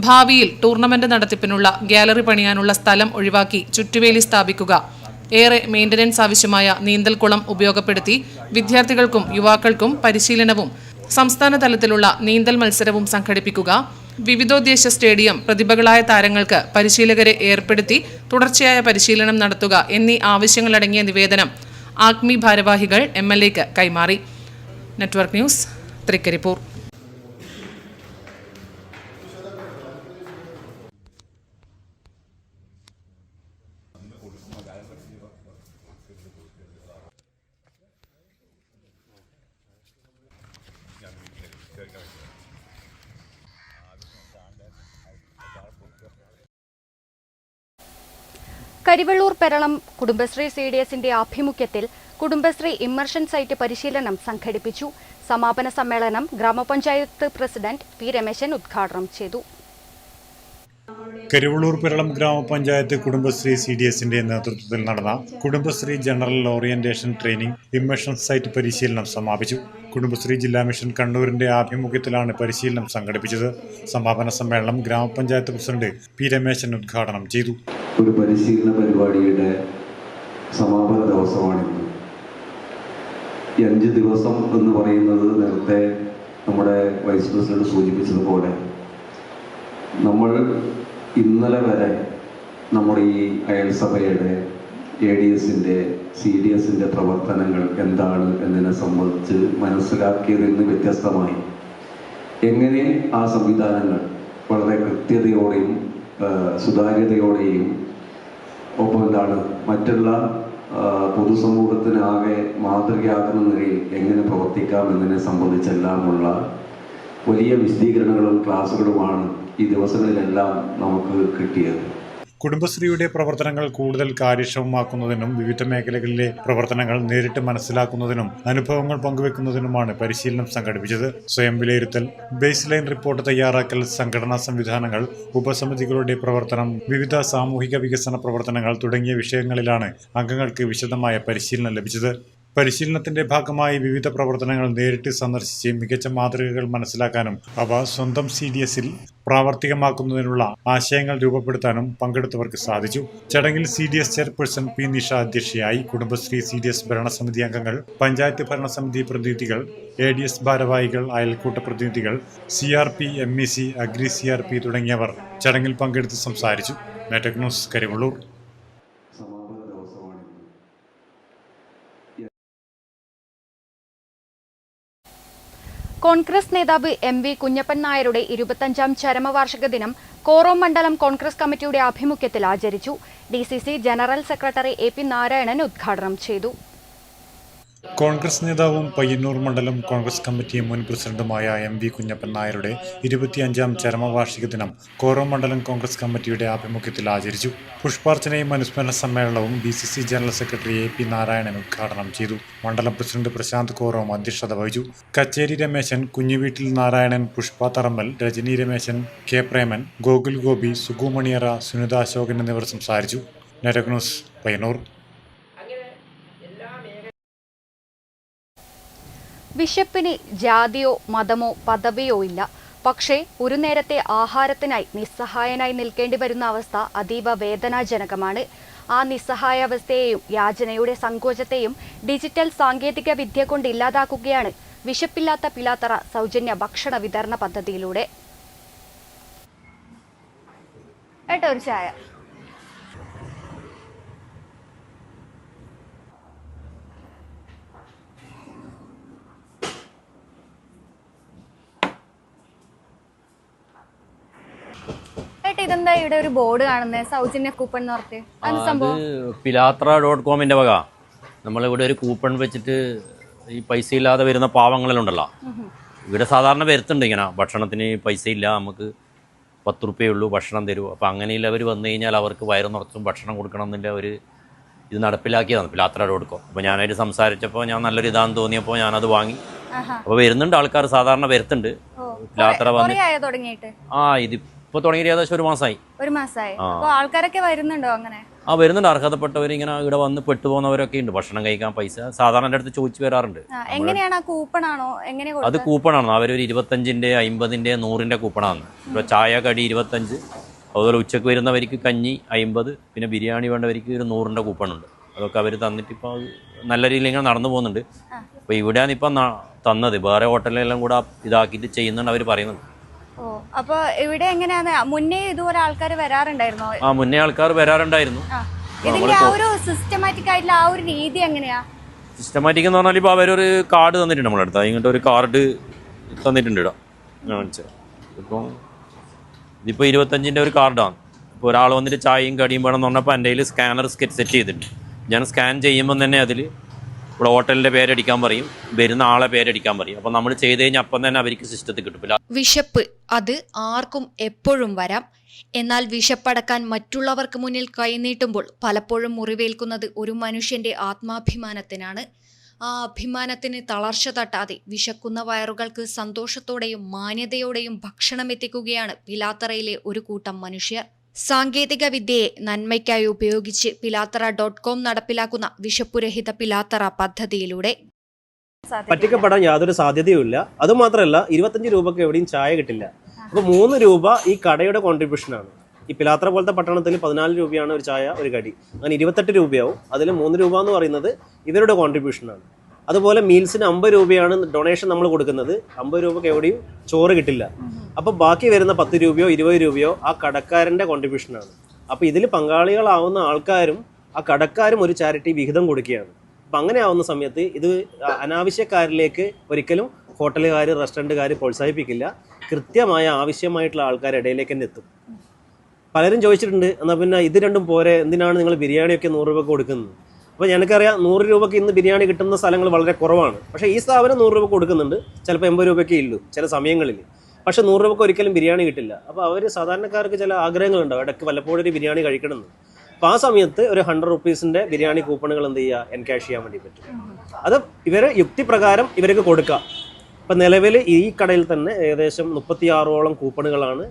ഭാവിയിൽ ടൂർണമെന്റ് നടത്തിപ്പിനുള്ള ഗ്യാലറി പണിയാനുള്ള സ്ഥലം ഒഴിവാക്കി ചുറ്റുവേലി സ്ഥാപിക്കുക, ഏറെ മെയിന്റനൻസ് ആവശ്യമായ നീന്തൽക്കുളം ഉപയോഗപ്പെടുത്തി വിദ്യാർത്ഥികൾക്കും യുവാക്കൾക്കും പരിശീലനവും സംസ്ഥാന തലത്തിലുള്ള നീന്തൽ മത്സരവും സംഘടിപ്പിക്കുക, വിവിധോദ്ദേശ സ്റ്റേഡിയം പ്രതിഭകളായ താരങ്ങൾക്ക് പരിശീലകരെ ഏർപ്പെടുത്തി തുടർച്ചയായ പരിശീലനം നടത്തുക എന്നീ ആവശ്യങ്ങളടങ്ങിയ നിവേദനം ആക്മി ഭാരവാഹികൾ MLAക്ക് കൈമാറി. Network news, Thrikaripur. കരിവെള്ളൂർ പെരളം കുടുംബശ്രീ CDSന്റെ ആഭിമുഖ്യത്തിൽ കുടുംബശ്രീ ഇമ്മർഷൻ സൈറ്റ് പരിശീലനം സംഘടിപ്പിച്ചു. സമാപന സമ്മേളനം ഗ്രാമപഞ്ചായത്ത് പ്രസിഡന്റ് P. രമേശൻ ഉദ്ഘാടനം ചെയ്തു. കരിവള്ളൂർ പെരളം ഗ്രാമപഞ്ചായത്ത് കുടുംബശ്രീ CDSന്റെ നേതൃത്വത്തിൽ നടന്ന Kudumbashree general orientation training immersion site പരിശീലനം സമാപിച്ചു. കുടുംബശ്രീ ജില്ലാ മിഷൻ കണ്ണൂരിന്റെ ആഭിമുഖ്യത്തിലാണ് പരിശീലനം സംഘടിപ്പിച്ചത്. സമാപന സമ്മേളനം ഗ്രാമപഞ്ചായത്ത് പ്രസിഡന്റ് P. രമേശൻ ഉദ്ഘാടനം ചെയ്തു. ഒരു പരിശീലന പരിപാടിയുടെ സമാപന ദിവസമാണിത്. 5 ദിവസം എന്ന് പറയുന്നത് നേരത്തെ നമ്മുടെ വൈസ് പ്രസിഡന്റ് സൂചിപ്പിച്ചതുപോലെ നമ്മൾ ഇന്നലെ വരെ നമ്മുടെ ഈ അയൽസഭയുടെ ADSന്റെ CDSന്റെ പ്രവർത്തനങ്ങൾ എന്താണ് എന്നതിനെ സംബന്ധിച്ച് മനസ്സിലാക്കിയതിൽ നിന്ന് വ്യത്യസ്തമായി എങ്ങനെ ആ സംവിധാനങ്ങൾ വളരെ കൃത്യതയോടെയും സുതാര്യതയോടെയും ഒപ്പം എന്താണ് മറ്റുള്ള പൊതുസമൂഹത്തിനാകെ മാതൃകയാക്കുന്ന നിലയിൽ എങ്ങനെ പ്രവർത്തിക്കാം എന്നതിനെ സംബന്ധിച്ചെല്ലാമുള്ള വലിയ വിശദീകരണങ്ങളും ക്ലാസ്സുകളുമാണ് ഈ ദിവസങ്ങളിലെല്ലാം നമുക്ക് കിട്ടിയത്. കുടുംബശ്രീയുടെ പ്രവർത്തനങ്ങൾ കൂടുതൽ കാര്യക്ഷമമാക്കുന്നതിനും വിവിധ മേഖലകളിലെ പ്രവർത്തനങ്ങൾ നേരിട്ട് മനസ്സിലാക്കുന്നതിനും അനുഭവങ്ങൾ പങ്കുവെക്കുന്നതിനുമാണ് പരിശീലനം സംഘടിപ്പിച്ചത്. സ്വയം വിലയിരുത്തൽ, ബേസ് ലൈൻ റിപ്പോർട്ട് തയ്യാറാക്കൽ, സംഘടനാ സംവിധാനങ്ങൾ, ഉപസമിതികളുടെ പ്രവർത്തനം, വിവിധ സാമൂഹിക വികസന പ്രവർത്തനങ്ങൾ തുടങ്ങിയ വിഷയങ്ങളിലാണ് അംഗങ്ങൾക്ക് വിശദമായ പരിശീലനം ലഭിച്ചത്. പരിശീലനത്തിന്റെ ഭാഗമായി വിവിധ പ്രവർത്തനങ്ങൾ നേരിട്ട് സന്ദർശിച്ച് മികച്ച മാതൃകകൾ മനസ്സിലാക്കാനും അവ സ്വന്തം CDSൽ പ്രാവർത്തികമാക്കുന്നതിനുള്ള ആശയങ്ങൾ രൂപപ്പെടുത്താനും പങ്കെടുത്തവർക്ക് സാധിച്ചു. ചടങ്ങിൽ CDS ചെയർപേഴ്സൺ P. നിഷ അധ്യക്ഷയായി. കുടുംബശ്രീ CDS ഭരണസമിതി അംഗങ്ങൾ, പഞ്ചായത്ത് ഭരണസമിതി പ്രതിനിധികൾ, ADS ഭാരവാഹികൾ, അയൽക്കൂട്ട പ്രതിനിധികൾ, CRP, MEC, അഗ്രി CRP തുടങ്ങിയവർ ചടങ്ങിൽ പങ്കെടുത്ത് സംസാരിച്ചു. Network news, Karivellur. കോൺഗ്രസ് നേതാവ് MV കുഞ്ഞപ്പൻ നായരുടെ 25ാം ചരമവാർഷിക ദിനം കോറോം മണ്ഡലം കോൺഗ്രസ് കമ്മിറ്റിയുടെ ആഭിമുഖ്യത്തിൽ ആചരിച്ചു. DCC general secretary AP Narayanan ഉദ്ഘാടനം ചെയ്തു. കോൺഗ്രസ് നേതാവും പയ്യന്നൂർ മണ്ഡലം കോൺഗ്രസ് കമ്മിറ്റി മുൻ പ്രസിഡന്റുമായ MV കുഞ്ഞപ്പൻ നായരുടെ 25ാം ചരമവാർഷിക ദിനം കോറോം മണ്ഡലം കോൺഗ്രസ് കമ്മിറ്റിയുടെ ആഭിമുഖ്യത്തിൽ ആചരിച്ചു. പുഷ്പാർച്ചനയും അനുസ്മരണ സമ്മേളനവും DCC general secretary AP Narayanan ഉദ്ഘാടനം ചെയ്തു. മണ്ഡലം പ്രസിഡന്റ് പ്രശാന്ത് കോറോം അധ്യക്ഷത വഹിച്ചു. കച്ചേരി രമേശൻ, കുഞ്ഞുവീട്ടിൽ നാരായണൻ, പുഷ്പ തറമ്മൽ, രജനി രമേശൻ, K. പ്രേമൻ, ഗോകുൽ ഗോപി, സുഗുമണിയറ, സുനിത അശോകൻ എന്നിവർ സംസാരിച്ചു. Network news, Payyanur. വിശപ്പിന് ജാതിയോ മതമോ പദവിയോ ഇല്ല. പക്ഷേ ഒരു നേരത്തെ ആഹാരത്തിനായി നിസ്സഹായനായി നിൽക്കേണ്ടി വരുന്ന അവസ്ഥ അതീവ വേദനാജനകമാണ്. ആ നിസ്സഹായാവസ്ഥയെയും യാചനയുടെ സങ്കോചത്തെയും ഡിജിറ്റൽ സാങ്കേതിക വിദ്യ കൊണ്ട് ഇല്ലാതാക്കുകയാണ് വിശപ്പില്ലാത്ത പിലാത്തറ സൗജന്യ ഭക്ഷണ വിതരണ പദ്ധതിയിലൂടെ. ഒരു ചായ. ഇതെന്താ ഇവിടെ ഒരു ബോർഡ് കാണുന്നത്, സൗജന്യ കൂപ്പൺ എന്ന് പറഞ്ഞിട്ട്? pilathra.com വക നമ്മളിവിടെ ഒരു കൂപ്പൺ വെച്ചിട്ട് ഈ പൈസ ഇല്ലാതെ വരുന്ന പാവങ്ങളെല്ലാം ഉണ്ടല്ലോ, ഇവിടെ സാധാരണ വരുത്തുണ്ട് ഇങ്ങനെ ഭക്ഷണത്തിന് പൈസ ഇല്ല, നമുക്ക് 10 രൂപയുള്ളൂ ഭക്ഷണം തരൂ. അപ്പോൾ അങ്ങനെയുള്ള അവർ വന്നു കഴിഞ്ഞാൽ അവർക്ക് വയറ് നിറച്ചും ഭക്ഷണം കൊടുക്കണം എന്നുള്ള ഒരു ഇത് നടപ്പിലാക്കിയതാണ് pilathra.com. അപ്പോൾ ഞാനായിട്ട് സംസാരിച്ചപ്പോൾ ഞാൻ നല്ലൊരു ഇതാണെന്ന് തോന്നിയപ്പോൾ ഞാനത് വാങ്ങി. അപ്പോൾ വരുന്നുണ്ട് ആൾക്കാർ, സാധാരണ വരുത്തുണ്ട്. പിലാത്തറ വന്ന് ഇതിപ്പോൾ തുടങ്ങിയിട്ട് ഏകദേശം ഒരു മാസമായി. ആൾക്കാരൊക്കെ വരുന്നുണ്ടോ? അങ്ങനെ വരുന്നുണ്ട്. അർഹതപ്പെട്ടവർ ഇങ്ങനെ ഇവിടെ വന്ന് പെട്ടുപോകുന്നവരൊക്കെ ഉണ്ട്. ഭക്ഷണം കഴിക്കാൻ പൈസ സാധാരണ എൻ്റെ അടുത്ത് ചോദിച്ചു വരാറുണ്ട്. എങ്ങനെയാണ് കൂപ്പണാണോ? അത് കൂപ്പണാണ്. അവരൊരു 25-ന്റെ 50-ന്റെ 100-ന്റെ കൂപ്പണാണ്. ഇപ്പോൾ ചായ കടി 25, അതുപോലെ ഉച്ചക്ക് വരുന്നവർക്ക് കഞ്ഞി 50, പിന്നെ ബിരിയാണി വേണ്ടവർക്ക് ഒരു 100-ന്റെ കൂപ്പണുണ്ട്. അതൊക്കെ അവർ തന്നിട്ട് ഇപ്പോൾ നല്ല രീതിയിൽ ഇങ്ങനെ നടന്നു പോകുന്നുണ്ട്. അപ്പോൾ ഇവിടെയാണ് ഇപ്പം തന്നത്. വേറെ ഹോട്ടലിലെല്ലാം കൂടെ ഇതാക്കിയിട്ട് ചെയ്യുന്നുണ്ട് അവർ പറയുന്നുണ്ട്. അപ്പൊ ഇവിടെ എങ്ങനെയാണ്? മുന്നേ ഇതുപോലെ ആൾക്കാർ വരാറുണ്ടായിരുന്നോ? മുന്നേ ആൾക്കാർ വരാറുണ്ടായിരുന്നു. ഇതിന്റെ ആ ഒരു സിസ്റ്റമാറ്റിക് ആയിട്ടുള്ള ആ ഒരു രീതി എങ്ങനെയാ? സിസ്റ്റമാറ്റിക് എന്ന് പറഞ്ഞാൽ ഇപ്പോൾ അവരൊരു കാർഡ് തന്നിട്ടുണ്ട് നമ്മുടെ അടുത്ത്. ഇങ്ങോട്ട് ഒരു കാർഡ് തന്നിട്ടുണ്ട് ഇവിടെ കാണിച്ചത്. ഇതിപ്പോൾ 25-ന്റെ ഒരു കാർഡാണ്. ഇപ്പോൾ ഒരാൾ വന്നിട്ട് ചായയും കടിയും വേണമെന്ന് പറഞ്ഞപ്പോൾ എൻ്റെ കയ്യിൽ സ്കാനർ സെറ്റ് ചെയ്തിട്ടുണ്ട്. ഞാൻ സ്കാൻ ചെയ്യുമ്പോൾ തന്നെ അതിൽ ഇവിടെ ഹോട്ടലിൻ്റെ പേരടിക്കാൻ പറയും, വരുന്ന ആളെ പേരടിക്കാൻ പറയും. അപ്പോൾ നമ്മൾ ചെയ്ത് കഴിഞ്ഞാൽ അപ്പം തന്നെ അവർക്ക് സിസ്റ്റത്തിൽ കിട്ടും. വിശപ്പ് അത് ആർക്കും എപ്പോഴും വരാം. എന്നാൽ വിശപ്പടക്കാൻ മറ്റുള്ളവർക്ക് മുന്നിൽ കൈനീട്ടുമ്പോൾ പലപ്പോഴും മുറിവേൽക്കുന്നത് ഒരു മനുഷ്യന്റെ ആത്മാഭിമാനത്തിനാണ്. ആ അഭിമാനത്തിന് തളർച്ച തട്ടാതെ വിശക്കുന്ന വയറുകൾക്ക് സന്തോഷത്തോടെയും മാന്യതയോടെയും ഭക്ഷണം എത്തിക്കുകയാണ് പിലാത്തറയിലെ ഒരു കൂട്ടം മനുഷ്യർ. സാങ്കേതിക വിദ്യയെ നന്മയ്ക്കായി ഉപയോഗിച്ച് pilathra.com നടപ്പിലാക്കുന്ന വിശപ്പുരഹിത പിലാത്തറ പദ്ധതിയിലൂടെ പറ്റിക്കപ്പെടാൻ യാതൊരു സാധ്യതയുമില്ല. അതുമാത്രമല്ല 25 രൂപക്ക് എവിടെയും ചായ കിട്ടില്ല. അപ്പോൾ 3 രൂപ ഈ കടയുടെ കോൺട്രിബ്യൂഷനാണ്. ഈ പിലാത്തറ പോലത്തെ പട്ടണത്തിൽ 14 രൂപയാണ് ഒരു ചായ ഒരു കടി, അങ്ങനെ 28 രൂപയാവും. അതിൽ 3 രൂപ എന്ന് പറയുന്നത് ഇവരുടെ കോൺട്രിബ്യൂഷനാണ്. അതുപോലെ മീൽസിന് 50 രൂപയാണ് ഡൊണേഷൻ നമ്മൾ കൊടുക്കുന്നത്. 50 രൂപക്ക് എവിടെയും ചോറ് കിട്ടില്ല. അപ്പോൾ ബാക്കി വരുന്ന 10 രൂപയോ 20 രൂപയോ ആ കടക്കാരൻ്റെ കോൺട്രിബ്യൂഷനാണ്. അപ്പോൾ ഇതിൽ പങ്കാളികളാവുന്ന ആൾക്കാരും ആ കടക്കാരും ഒരു ചാരിറ്റി വിഹിതം കൊടുക്കുകയാണ്. അപ്പം അങ്ങനെ ആവുന്ന സമയത്ത് ഇത് അനാവശ്യക്കാരിലേക്ക് ഒരിക്കലും ഹോട്ടലുകാർ റെസ്റ്റോറൻറ്റുകാർ പ്രോത്സാഹിപ്പിക്കില്ല. കൃത്യമായ ആവശ്യമായിട്ടുള്ള ആൾക്കാരുടെ ഇടയിലേക്ക് തന്നെ എത്തും. പലരും ചോദിച്ചിട്ടുണ്ട്, എന്നാൽ പിന്നെ ഇത് രണ്ടും പോരെ, എന്തിനാണ് നിങ്ങൾ ബിരിയാണിയൊക്കെ 100 രൂപക്ക് കൊടുക്കുന്നത്? അപ്പോൾ ഞങ്ങൾക്കറിയാം 100 രൂപയ്ക്ക് ഇന്ന് ബിരിയാണി കിട്ടുന്ന സ്ഥലങ്ങൾ വളരെ കുറവാണ്. പക്ഷേ ഈ സ്ഥാപനം 100 രൂപ കൊടുക്കുന്നുണ്ട്. ചിലപ്പോൾ 80 രൂപയ്ക്കേ ഉള്ളൂ ചില സമയങ്ങളിൽ. പക്ഷേ 100 രൂപയ്ക്ക് ഒരിക്കലും ബിരിയാണി കിട്ടില്ല. അപ്പോൾ അവർ സാധാരണക്കാർക്ക് ചില ആഗ്രഹങ്ങളുണ്ടാവും, ഇടയ്ക്ക് വല്ലപ്പോഴും ഒരു ബിരിയാണി കഴിക്കണമെന്ന്. അപ്പോൾ ആ സമയത്ത് ഒരു 100 റുപ്പീസിൻ്റെ ബിരിയാണി കൂപ്പണുകൾ എന്ത് ചെയ്യുക, എൻകാഷ് ചെയ്യാൻ വേണ്ടി പറ്റും. അത് ഇവർ യുക്തിപ്രകാരം ഇവർക്ക് കൊടുക്കാം. ഇപ്പം നിലവിൽ ഈ കടയിൽ തന്നെ ഏകദേശം 36ഓളം കൂപ്പണുകളാണ്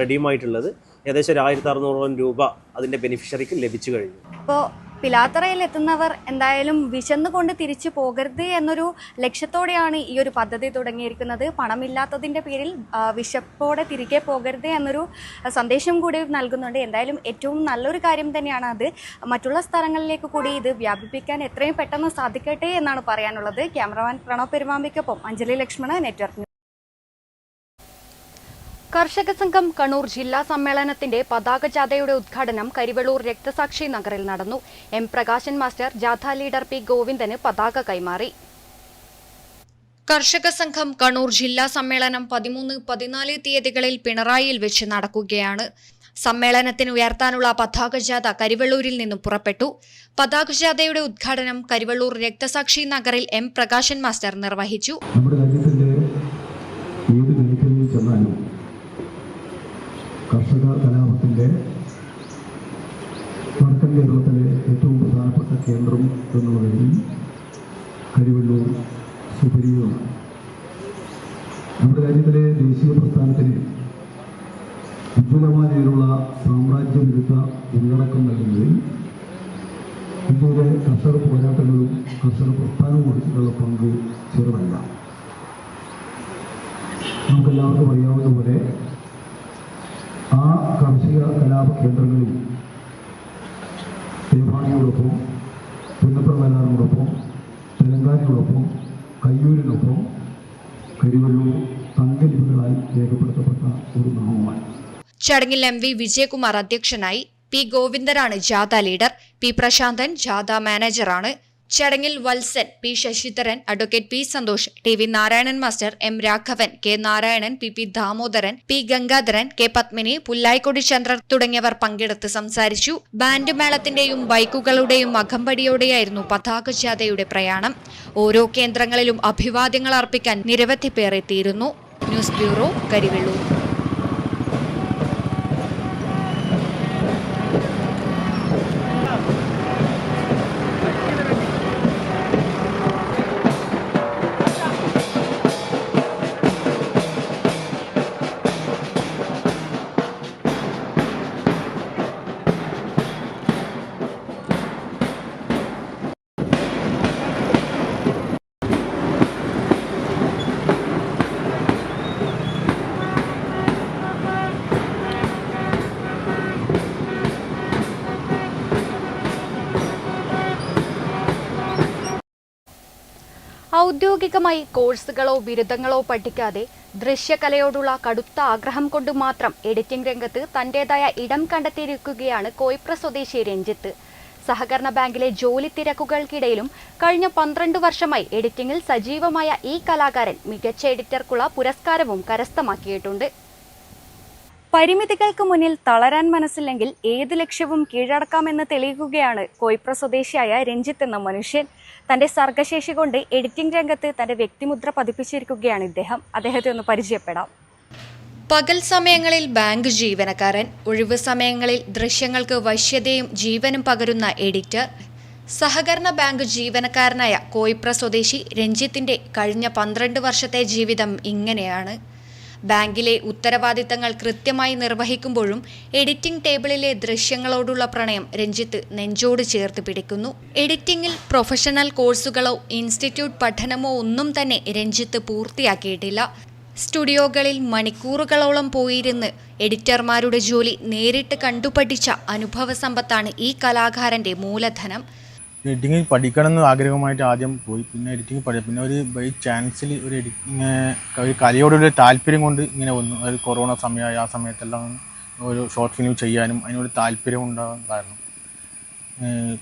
റെഡിയുമായിട്ടുള്ളത്. ഏകദേശം 1600 രൂപ അതിൻ്റെ ബെനിഫിഷ്യറിക്ക് ലഭിച്ചു കഴിഞ്ഞു. ഇപ്പോൾ പിലാത്തറയിൽ എത്തുന്നവർ എന്തായാലും വിശന്നുകൊണ്ട് തിരിച്ചു പോകരുത് എന്നൊരു ലക്ഷ്യത്തോടെയാണ് ഈ ഒരു പദ്ധതി തുടങ്ങിയിരിക്കുന്നത്. പണമില്ലാത്തതിൻ്റെ പേരിൽ വിശപ്പോടെ തിരികെ പോകരുത് എന്നൊരു സന്ദേശം കൂടി നൽകുന്നുണ്ട്. എന്തായാലും ഏറ്റവും നല്ലൊരു കാര്യം തന്നെയാണ് അത്. മറ്റുള്ള സ്ഥലങ്ങളിലേക്ക് കൂടി ഇത് വ്യാപിപ്പിക്കാൻ എത്രയും പെട്ടെന്ന് സാധിക്കട്ടെ എന്നാണ് പറയാനുള്ളത്. ക്യാമറമാൻ പ്രണവ് പെരുമാമ്പയ്ക്കൊപ്പം അഞ്ജലി ലക്ഷ്മണ, നെറ്റ്വർക്ക്. കർഷക സംഘം കണ്ണൂർ ജില്ലാ സമ്മേളനത്തിന്റെ പതാക ജാഥയുടെ ഉദ്ഘാടനം കരിവെള്ളൂർ രക്തസാക്ഷി നഗറിൽ നടന്നു. എം പ്രകാശൻ മാസ്റ്റർ ജാഥ ലീഡർ പി ഗോവിന്ദന് പതാക കൈമാറി. കർഷക സംഘം കണ്ണൂർ ജില്ലാ സമ്മേളനം 13, 14 തീയതികളിൽ പിണറായിയിൽ വെച്ച് നടക്കുകയാണ്. സമ്മേളനത്തിന് ഉയർത്താനുള്ള പതാക ജാഥ കരിവെള്ളൂരിൽ നിന്നും പുറപ്പെട്ടു. പതാക ജാഥയുടെ ഉദ്ഘാടനം കരിവെള്ളൂർ രക്തസാക്ഷി നഗറിൽ എം പ്രകാശൻ മാസ്റ്റർ നിർവഹിച്ചു. കർഷക കലാപത്തിൻ്റെ വടക്കൻ കേരളത്തിലെ ഏറ്റവും പ്രധാനപ്പെട്ട കേന്ദ്രം എന്നുള്ള നിലയിൽ കരിവെള്ളൂർ സുപരിചിതമാണ്. നമ്മുടെ രാജ്യത്തിലെ ദേശീയ പ്രസ്ഥാനത്തിന് ഉജ്ജ്വലമായ രീതിയിലുള്ള സാമ്രാജ്യ വിരുദ്ധ ഉള്ളടക്കം നൽകുന്നതിൽ ഇന്ത്യയിലെ കർഷക പോരാട്ടങ്ങളും കർഷക പ്രസ്ഥാനവും കൊടുത്തിട്ടുള്ള പങ്ക് ചെറുതല്ല. നമുക്കെല്ലാവർക്കും അറിയാവുന്ന പോലെ ആ കാർഷിക കലാപ കേന്ദ്രങ്ങളിൽ കേവാണിയോടൊപ്പം പുന്നപ്ര വയലാറിനോടൊപ്പം തെലങ്കാനയോടൊപ്പം കയ്യൂരിനൊപ്പം കരിവള്ളൂർ തങ്കലിപികളായി രേഖപ്പെടുത്തപ്പെട്ട ഒരു നാമമാണ്. ചടങ്ങിൽ MV വിജയകുമാർ അധ്യക്ഷനായി. P ഗോവിന്ദനാണ് ജാഥ ലീഡർ. P പ്രശാന്തൻ ജാഥ മാനേജറാണ്. ചടങ്ങിൽ Valsan, P Sasidharan, advocate P Santhosh, TV Narayanan master, M Raghavan, K Narayanan, PP Damodaran, P Gangadharan, K Padmini, Pullayikkodi Chandran തുടങ്ങിയവർ പങ്കെടുത്ത് സംസാരിച്ചു. ബാൻഡ് മേളത്തിന്റെയും ബൈക്കുകളുടെയും അകമ്പടിയോടെയായിരുന്നു പതാക ജാഥയുടെ പ്രയാണം. ഓരോ കേന്ദ്രങ്ങളിലും അഭിവാദ്യങ്ങൾ അർപ്പിക്കാൻ നിരവധി പേർ എത്തിയിരുന്നു. News bureau, Karivellur. ഔദ്യോഗികമായി കോഴ്സുകളോ ബിരുദങ്ങളോ പഠിക്കാതെ ദൃശ്യകലയോടുള്ള കടുത്ത ആഗ്രഹം കൊണ്ട് മാത്രം എഡിറ്റിംഗ് രംഗത്ത് തന്റേതായ ഇടം കണ്ടെത്തിയിരിക്കുകയാണ് കോയിപ്ര സ്വദേശി രഞ്ജിത്ത്. സഹകരണ ബാങ്കിലെ ജോലി തിരക്കുകൾക്കിടയിലും കഴിഞ്ഞ 12 വർഷമായി എഡിറ്റിംഗിൽ സജീവമായ ഈ കലാകാരൻ മികച്ച എഡിറ്റർക്കുള്ള പുരസ്കാരവും കരസ്ഥമാക്കിയിട്ടുണ്ട്. പരിമിതികൾക്ക് മുന്നിൽ തളരാൻ മനസ്സില്ലെങ്കിൽ ഏത് ലക്ഷ്യവും കീഴടക്കാമെന്ന് തെളിയിക്കുകയാണ് കോയിപ്ര സ്വദേശിയായ രഞ്ജിത്ത് എന്ന മനുഷ്യൻ. തന്റെ സർഗശേഷി കൊണ്ട് എഡിറ്റിംഗ് രംഗത്ത് തന്റെ വ്യക്തിമുദ്ര പതിപ്പിച്ചിരിക്കുകയാണ് ഇദ്ദേഹം. അദ്ദേഹത്തെ ഒന്ന് പരിചയപ്പെടാം. പകൽ സമയങ്ങളിൽ ബാങ്ക് ജീവനക്കാരൻ, ഒഴിവ് സമയങ്ങളിൽ ദൃശ്യങ്ങൾക്ക് വശ്യതയും ജീവനും പകരുന്ന എഡിറ്റർ. സഹകരണ ബാങ്ക് ജീവനക്കാരനായ കോയിപ്ര സ്വദേശി രഞ്ജിത്തിന്റെ കഴിഞ്ഞ 12 വർഷത്തെ ജീവിതം ഇങ്ങനെയാണ്. ബാങ്കിലെ ഉത്തരവാദിത്തങ്ങൾ കൃത്യമായി നിർവഹിക്കുമ്പോഴും എഡിറ്റിംഗ് ടേബിളിലെ ദൃശ്യങ്ങളോടുള്ള പ്രണയം രഞ്ജിത്ത് നെഞ്ചോട് ചേർത്ത് പിടിക്കുന്നു. എഡിറ്റിംഗിൽ പ്രൊഫഷണൽ കോഴ്സുകളോ ഇൻസ്റ്റിറ്റ്യൂട്ട് പഠനമോ ഒന്നും തന്നെ രഞ്ജിത്ത് പൂർത്തിയാക്കിയിട്ടില്ല. സ്റ്റുഡിയോകളിൽ മണിക്കൂറുകളോളം പോയിരുന്ന് എഡിറ്റർമാരുടെ ജോലി നേരിട്ട് കണ്ടുപഠിച്ച അനുഭവ സമ്പത്താണ് ഈ കലാകാരന്റെ മൂലധനം. എഡിറ്റിംഗ് പഠിക്കണമെന്ന് ആഗ്രഹമായിട്ട് ആദ്യം പോയി. പിന്നെ എഡിറ്റിംഗ് പിന്നെ ഒരു ബൈ ചാൻസിൽ ഒരു എഡിറ്റിംഗ് ഒരു കലയോടൊരു താല്പര്യം കൊണ്ട് ഇങ്ങനെ വന്നു. അത് കൊറോണ സമയമായി ആ സമയത്തെല്ലാം ഒരു ഷോർട്ട് ഫിലിം ചെയ്യാനും അതിനോട് താല്പര്യം ഉണ്ടാകാൻ കാരണം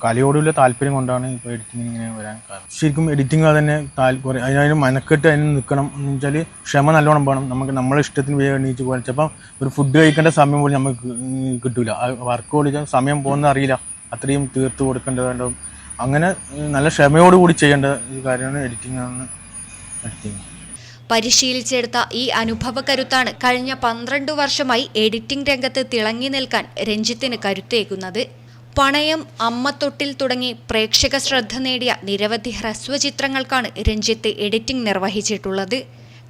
കലയോടുള്ള താല്പര്യം കൊണ്ടാണ് ഇപ്പോൾ എഡിറ്റിംഗ് ഇങ്ങനെ വരാൻ കാരണം. ശരിക്കും എഡിറ്റിംഗ് തന്നെ അതിന് മനക്കെട്ട് അതിന് നിൽക്കണം എന്ന് വെച്ചാൽ ക്ഷമ നല്ലോണം വേണം. നമുക്ക് നമ്മളെ ഇഷ്ടത്തിന് വേഗം എണീച്ച് പോകാൻ ചിലപ്പം ഒരു ഫുഡ് കഴിക്കേണ്ട സമയം പോലും നമുക്ക് കിട്ടില്ല. വർക്ക് കൊടുക്കാൻ സമയം പോകുന്നത് അറിയില്ല. അത്രയും തീർത്ത് കൊടുക്കേണ്ടതുണ്ടാവും. അങ്ങനെ നല്ല ക്ഷമയോടുകൂടി ചെയ്യേണ്ട ഒരു കാര്യമാണ് എഡിറ്റിംഗ്. പരിശീലിച്ചെടുത്ത ഈ അനുഭവ കരുത്താണ് കഴിഞ്ഞ 12 വർഷമായി എഡിറ്റിംഗ് രംഗത്ത് തിളങ്ങി നിൽക്കാൻ രഞ്ജിത്തിന് കരുത്തേകുന്നത്. പണയം, അമ്മത്തൊട്ടിൽ തുടങ്ങി പ്രേക്ഷക ശ്രദ്ധ നേടിയ നിരവധി ഹ്രസ്വചിത്രങ്ങൾക്കാണ് രഞ്ജിത്ത് എഡിറ്റിംഗ് നിർവഹിച്ചിട്ടുള്ളത്.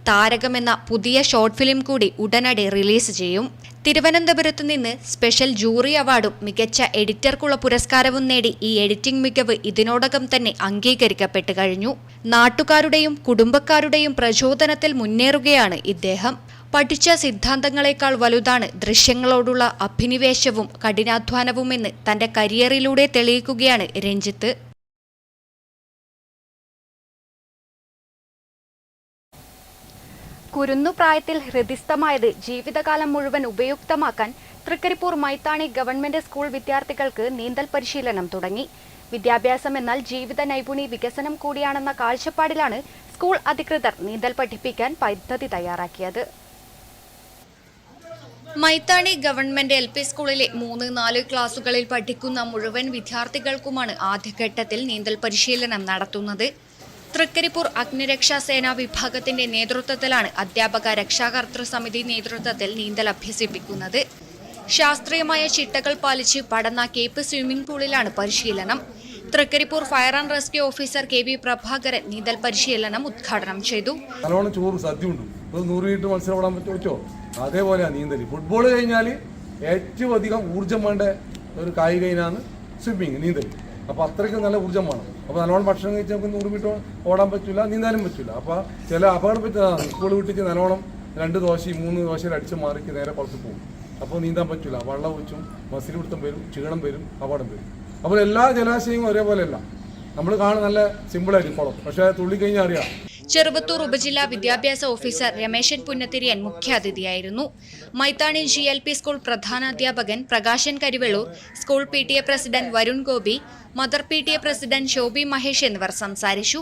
താരകം എന്ന പുതിയ ഷോർട്ട് ഫിലിം കൂടി ഉടനടി റിലീസ് ചെയ്യും. തിരുവനന്തപുരത്ത് നിന്ന് സ്പെഷ്യൽ ജൂറി അവാർഡും മികച്ച എഡിറ്റർക്കുള്ള പുരസ്കാരവും നേടി ഈ എഡിറ്റിംഗ് മികവ് ഇതിനോടകം തന്നെ അംഗീകരിക്കപ്പെട്ടു കഴിഞ്ഞു. നാട്ടുകാരുടെയും കുടുംബക്കാരുടെയും പ്രചോദനത്തിൽ മുന്നേറുകയാണ് ഇദ്ദേഹം. പഠിച്ച സിദ്ധാന്തങ്ങളെക്കാൾ വലുതാണ് ദൃശ്യങ്ങളോടുള്ള അഭിനിവേശവും കഠിനാധ്വാനവുമെന്ന് തന്റെ കരിയറിലൂടെ തെളിയിക്കുകയാണ് രഞ്ജിത്ത്. കുരുന്നുപ്രായത്തിൽ ഹൃദിസ്ഥമായത് ജീവിതകാലം മുഴുവൻ ഉപയുക്തമാക്കാൻ തൃക്കരിപ്പൂർ മൈത്താണി ഗവൺമെന്റ് സ്കൂൾ വിദ്യാർത്ഥികൾക്ക് നീന്തൽ പരിശീലനം തുടങ്ങി. വിദ്യാഭ്യാസം എന്നാൽ ജീവിത നൈപുണി വികസനം കൂടിയാണെന്ന കാഴ്ചപ്പാടിലാണ് സ്കൂൾ അധികൃതർ നീന്തൽ പഠിപ്പിക്കാൻ പദ്ധതി തയ്യാറാക്കിയത്. മൈത്താണി ഗവൺമെന്റ് LP സ്കൂളിലെ 3-4 ക്ലാസുകളിൽ പഠിക്കുന്ന മുഴുവൻ വിദ്യാർത്ഥികൾക്കുമാണ് ആദ്യഘട്ടത്തിൽ നീന്തൽ പരിശീലനം നടത്തുന്നത്. തൃക്കരിപ്പൂർ അഗ്നിരക്ഷാ സേനാ വിഭാഗത്തിന്റെ നേതൃത്വത്തിലാണ് അധ്യാപക രക്ഷാകർതൃ സമിതി നേതൃത്വത്തിൽ നീന്തൽ അഭ്യസിപ്പിക്കുന്നത്. ശാസ്ത്രീയമായ ചിട്ടകൾ പാലിച്ച് പടന്ന കേപ്പ് സ്വിമ്മിംഗ് പൂളിലാണ് പരിശീലനം. Thrikaripur fire and rescue officer KV Prabhakaran നീന്തൽ പരിശീലനം ഉദ്ഘാടനം ചെയ്തു. നല്ലോണം ചോറ് സദ്യ ഉണ്ട്. 100 മീറ്റർ മത്സരം ഓടാൻ പറ്റുമോ? അതേപോലെയാണ് നീന്തൽ. ഫുട്ബോൾ കഴിഞ്ഞാൽ ഏറ്റവും അധികം ഊർജ്ജം വേണ്ട ഒരു കായിക ഇനമാണ് സ്വിമ്മിങ്, നീന്തൽ. അപ്പോൾ അത്രയ്ക്ക് നല്ല ഊർജ്ജം വേണം. അപ്പോൾ നല്ലോണം ഭക്ഷണം കഴിച്ചാൽ നമുക്ക് 100 മീറ്റർ ഓടാൻ പറ്റില്ല, നീന്താനും പറ്റില്ല. അപ്പോൾ ചില അപകടം പറ്റുന്നതാണ്. സ്കൂൾ വിട്ടിട്ട് നല്ലോണം 2 ദോശയും 3 ദോശയിൽ അടിച്ച് മാറിക്ക് നേരെ പുറത്ത് പോകും. അപ്പോൾ നീന്താൻ പറ്റില്ല. വെള്ളം ഒഴിച്ചും മസിൽ പിടുത്തം വരും, ക്ഷീണം വരും, അപകടം വരും. അപ്പോൾ എല്ലാ ജലാശയങ്ങളും ഒരേപോലെയല്ല. നമ്മൾ കാണുന്ന നല്ല സിമ്പിളായിട്ട് കുളം, പക്ഷേ തുള്ളി കഴിഞ്ഞാൽ അറിയാം. ചെറുവത്തൂർ ഉപജില്ലാ വിദ്യാഭ്യാസ ഓഫീസർ രമേശൻ പുന്നത്തിരിയൻ മുഖ്യാതിഥിയായിരുന്നു. മൈത്താണി GLP സ്കൂൾ പ്രധാനാധ്യാപകൻ Prakashan Karivellur, school PTA president Varun Gopi, mother PTA president Shobhi Mahesh എന്നിവർ സംസാരിച്ചു.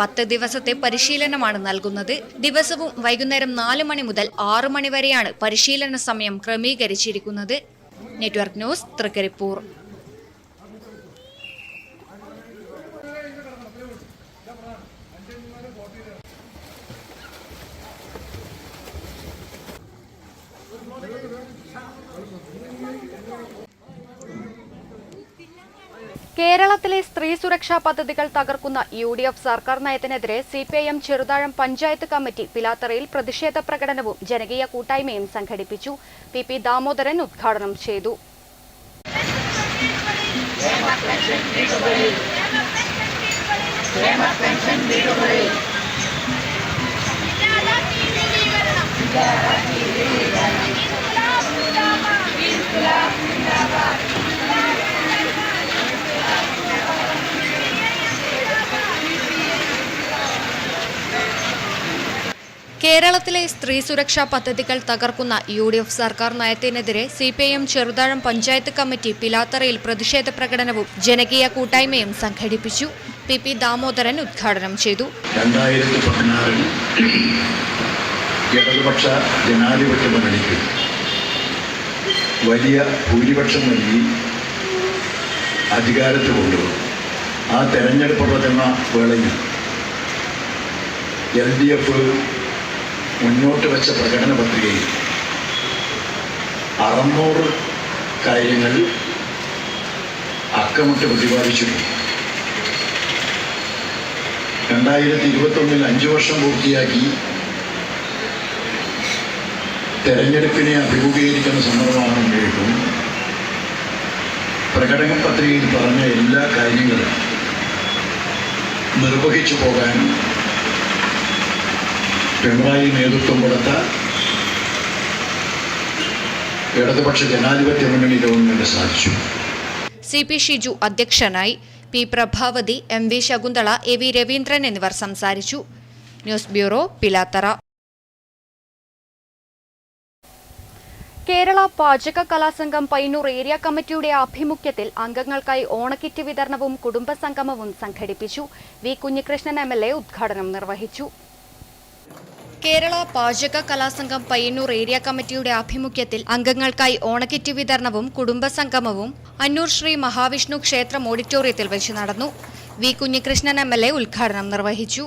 10 ദിവസത്തെ പരിശീലനമാണ് നൽകുന്നത്. ദിവസവും വൈകുന്നേരം 4 മണി മുതൽ 6 മണി വരെയാണ് പരിശീലന സമയം ക്രമീകരിച്ചിരിക്കുന്നത്. Network news, Thrikaripur. കേരളത്തിലെ സ്ത്രീ സുരക്ഷാ പദ്ധതികൾ തകർക്കുന്ന UDF സർക്കാർ നയത്തിനെതിരെ CPIM ചെറുതാഴം പഞ്ചായത്ത് കമ്മിറ്റി പിലാത്തറയിൽ പ്രതിഷേധ പ്രകടനവും ജനകീയ കൂട്ടായ്മയും സംഘടിപ്പിച്ചു. PP ദാമോദരൻ ഉദ്ഘാടനം ചെയ്തു. കേരളത്തിലെ സ്ത്രീ സുരക്ഷാ പദ്ധതികൾ തകർക്കുന്ന UDF സർക്കാർ നയത്തിനെതിരെ CPIM ചെറുതാഴം പഞ്ചായത്ത് കമ്മിറ്റി പിലാത്തറയിൽ പ്രതിഷേധ പ്രകടനവും ജനകീയ കൂട്ടായ്മയും സംഘടിപ്പിച്ചു. PP ദാമോദരൻ ഉദ്ഘാടനം ചെയ്തു. 2016 ഇടതുപക്ഷ ജനാധിപത്യ മുന്നണിക്ക് വലിയ ഭൂരിപക്ഷം നൽകി അധികാരത്തിൽ കൊണ്ടുവന്നു. ആ തെരഞ്ഞെടുപ്പ് പ്രചരണ വേളയിൽ LDF മുന്നോട്ട് വെച്ച പ്രകടന പത്രികയിൽ 600 കാര്യങ്ങൾ അക്കമിട്ട് പ്രതിപാദിച്ചിരുന്നു. 2021 5 വർഷം പൂർത്തിയാക്കി തെരഞ്ഞെടുപ്പിനെ അഭിമുഖീകരിക്കുന്ന സന്ദർഭമാണെങ്കിലും പ്രകടന പത്രികയിൽ പറഞ്ഞ എല്ലാ കാര്യങ്ങളും നിർവഹിച്ചു പോകാൻ പിണറായി നേതൃത്വം കൊടുത്ത ഇടതുപക്ഷ ജനാധിപത്യ മുന്നണി ഗവൺമെന്റ് സാധിച്ചു. CP ഷിജു അധ്യക്ഷനായി. P Prabhavati, MV Shakuntala, AV Raveendran എന്നിവർ സംസാരിച്ചു. News bureau, Pilathara. കേരള പാചക കലാസംഘം പയ്യന്നൂർ ഏരിയ കമ്മിറ്റിയുടെ ആഭിമുഖ്യത്തിൽ അംഗങ്ങൾക്കായി ഓണക്കിറ്റ് വിതരണവും കുടുംബസംഗമവും സംഘടിപ്പിച്ചു. V കുഞ്ഞികൃഷ്ണൻ MLA ഉദ്ഘാടനം നിർവഹിച്ചു. കേരള പാചക കലാസംഘം പയ്യന്നൂർ ഏരിയ കമ്മിറ്റിയുടെ ആഭിമുഖ്യത്തിൽ അംഗങ്ങൾക്കായി ഓണക്കിറ്റ് വിതരണവും കുടുംബസംഗമവും അന്നൂർ ശ്രീ മഹാവിഷ്ണു ക്ഷേത്രം ഓഡിറ്റോറിയത്തിൽ വെച്ച് നടന്നു. V കുഞ്ഞികൃഷ്ണൻ MLA ഉദ്ഘാടനം നിർവഹിച്ചു.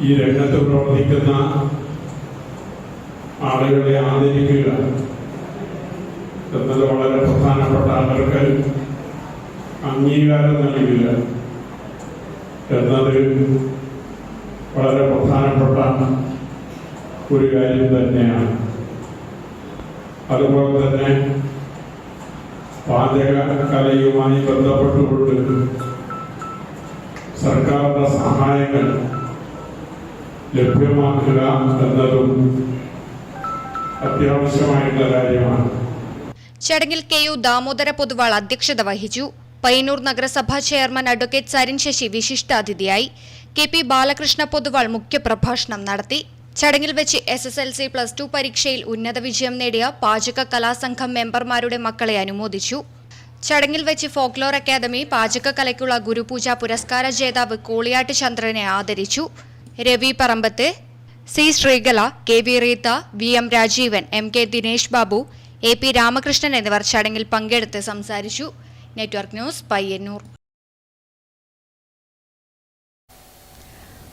ഈ രംഗത്ത് പ്രവർത്തിക്കുന്ന ആളുകളെ ആദരിക്കുക എന്നത് വളരെ പ്രധാനപ്പെട്ട, അവർക്ക് അംഗീകാരം നൽകുക എന്നത് വളരെ പ്രധാനപ്പെട്ട ഒരു കാര്യം തന്നെയാണ്. അതുപോലെ തന്നെ പാചക കലയുമായി ബന്ധപ്പെട്ടുകൊണ്ട് സർക്കാരിന്റെ സഹായങ്ങൾ ലഭ്യമാക്കുക എന്നതും അത്യാവശ്യമായിട്ടുള്ള കാര്യമാണ്. ചടങ്ങിൽ KU ദാമോദര പൊതുവാൾ അധ്യക്ഷത വഹിച്ചു. പയ്യന്നൂർ നഗരസഭാ ചെയർമാൻ അഡ്വക്കേറ്റ് സരിൻ ശശി വിശിഷ്ടാതിഥിയായി. KP ബാലകൃഷ്ണ പൊതുവാൾ മുഖ്യപ്രഭാഷണം നടത്തി. ചടങ്ങിൽ വെച്ച് SSLC+2 പരീക്ഷയിൽ ഉന്നത വിജയം നേടിയ പാചക കലാസംഘം മെമ്പർമാരുടെ മക്കളെ അനുമോദിച്ചു. ചടങ്ങിൽ വെച്ച് ഫോക്ലോർ അക്കാദമി പാചക കലയ്ക്കുള്ള ഗുരുപൂജ പുരസ്കാര ജേതാവ് കോളിയാട്ട് ചന്ദ്രനെ ആദരിച്ചു. രവി പറമ്പത്ത്, C Sreekala, KV Reetha, VM Rajeevan, MK Dinesh Babu, AP Ramakrishnan എന്നിവർ ചടങ്ങിൽ പങ്കെടുത്ത് സംസാരിച്ചു. Network news, Payyannur.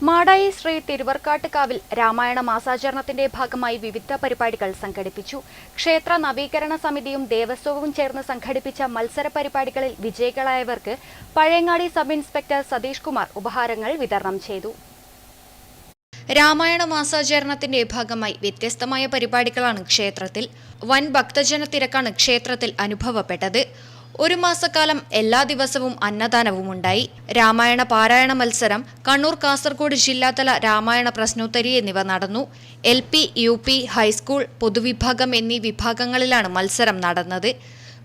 മാടായി ശ്രീ തിരുവർക്കാട്ടുകാവിൽ രാമായണ മാസാചരണത്തിന്റെ ഭാഗമായി വിവിധ പരിപാടികൾ സംഘടിപ്പിച്ചു. ക്ഷേത്ര നവീകരണ സമിതിയും ദേവസ്വവും ചേർന്ന് സംഘടിപ്പിച്ച മത്സര പരിപാടികളിൽ വിജയികളായവർക്ക് പഴയങ്ങാടി സബ് ഇൻസ്പെക്ടർ സതീഷ് കുമാർ ഉപഹാരങ്ങൾ വിതരണം ചെയ്തു. രാമായണ മാസാചരണത്തിന്റെ ഭാഗമായി വ്യത്യസ്തമായ പരിപാടികളാണ് ക്ഷേത്രത്തിൽ. വൻ ഭക്തജന തിരക്കാണ് ക്ഷേത്രത്തിൽ അനുഭവപ്പെട്ടത്. ഒരു മാസക്കാലം എല്ലാ ദിവസവും അന്നദാനവും ഉണ്ടായി. രാമായണ പാരായണ മത്സരം, കണ്ണൂർ കാസർഗോഡ് ജില്ലാതല രാമായണ പ്രശ്നോത്തരി എന്നിവ നടന്നു. LP, UP, ഹൈസ്കൂൾ, പൊതുവിഭാഗം എന്നീ വിഭാഗങ്ങളിലാണ് മത്സരം നടന്നത്.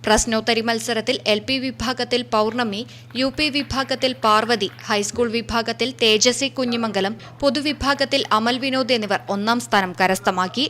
പ്രശ്നോത്തരി മത്സരത്തിൽ LP വിഭാഗത്തിൽ പൗർണമി, UP വിഭാഗത്തിൽ പാർവതി, ഹൈസ്കൂൾ വിഭാഗത്തിൽ തേജസ്വി കുഞ്ഞിമംഗലം, പൊതുവിഭാഗത്തിൽ അമൽ വിനോദ് എന്നിവർ ഒന്നാം സ്ഥാനം കരസ്ഥമാക്കി.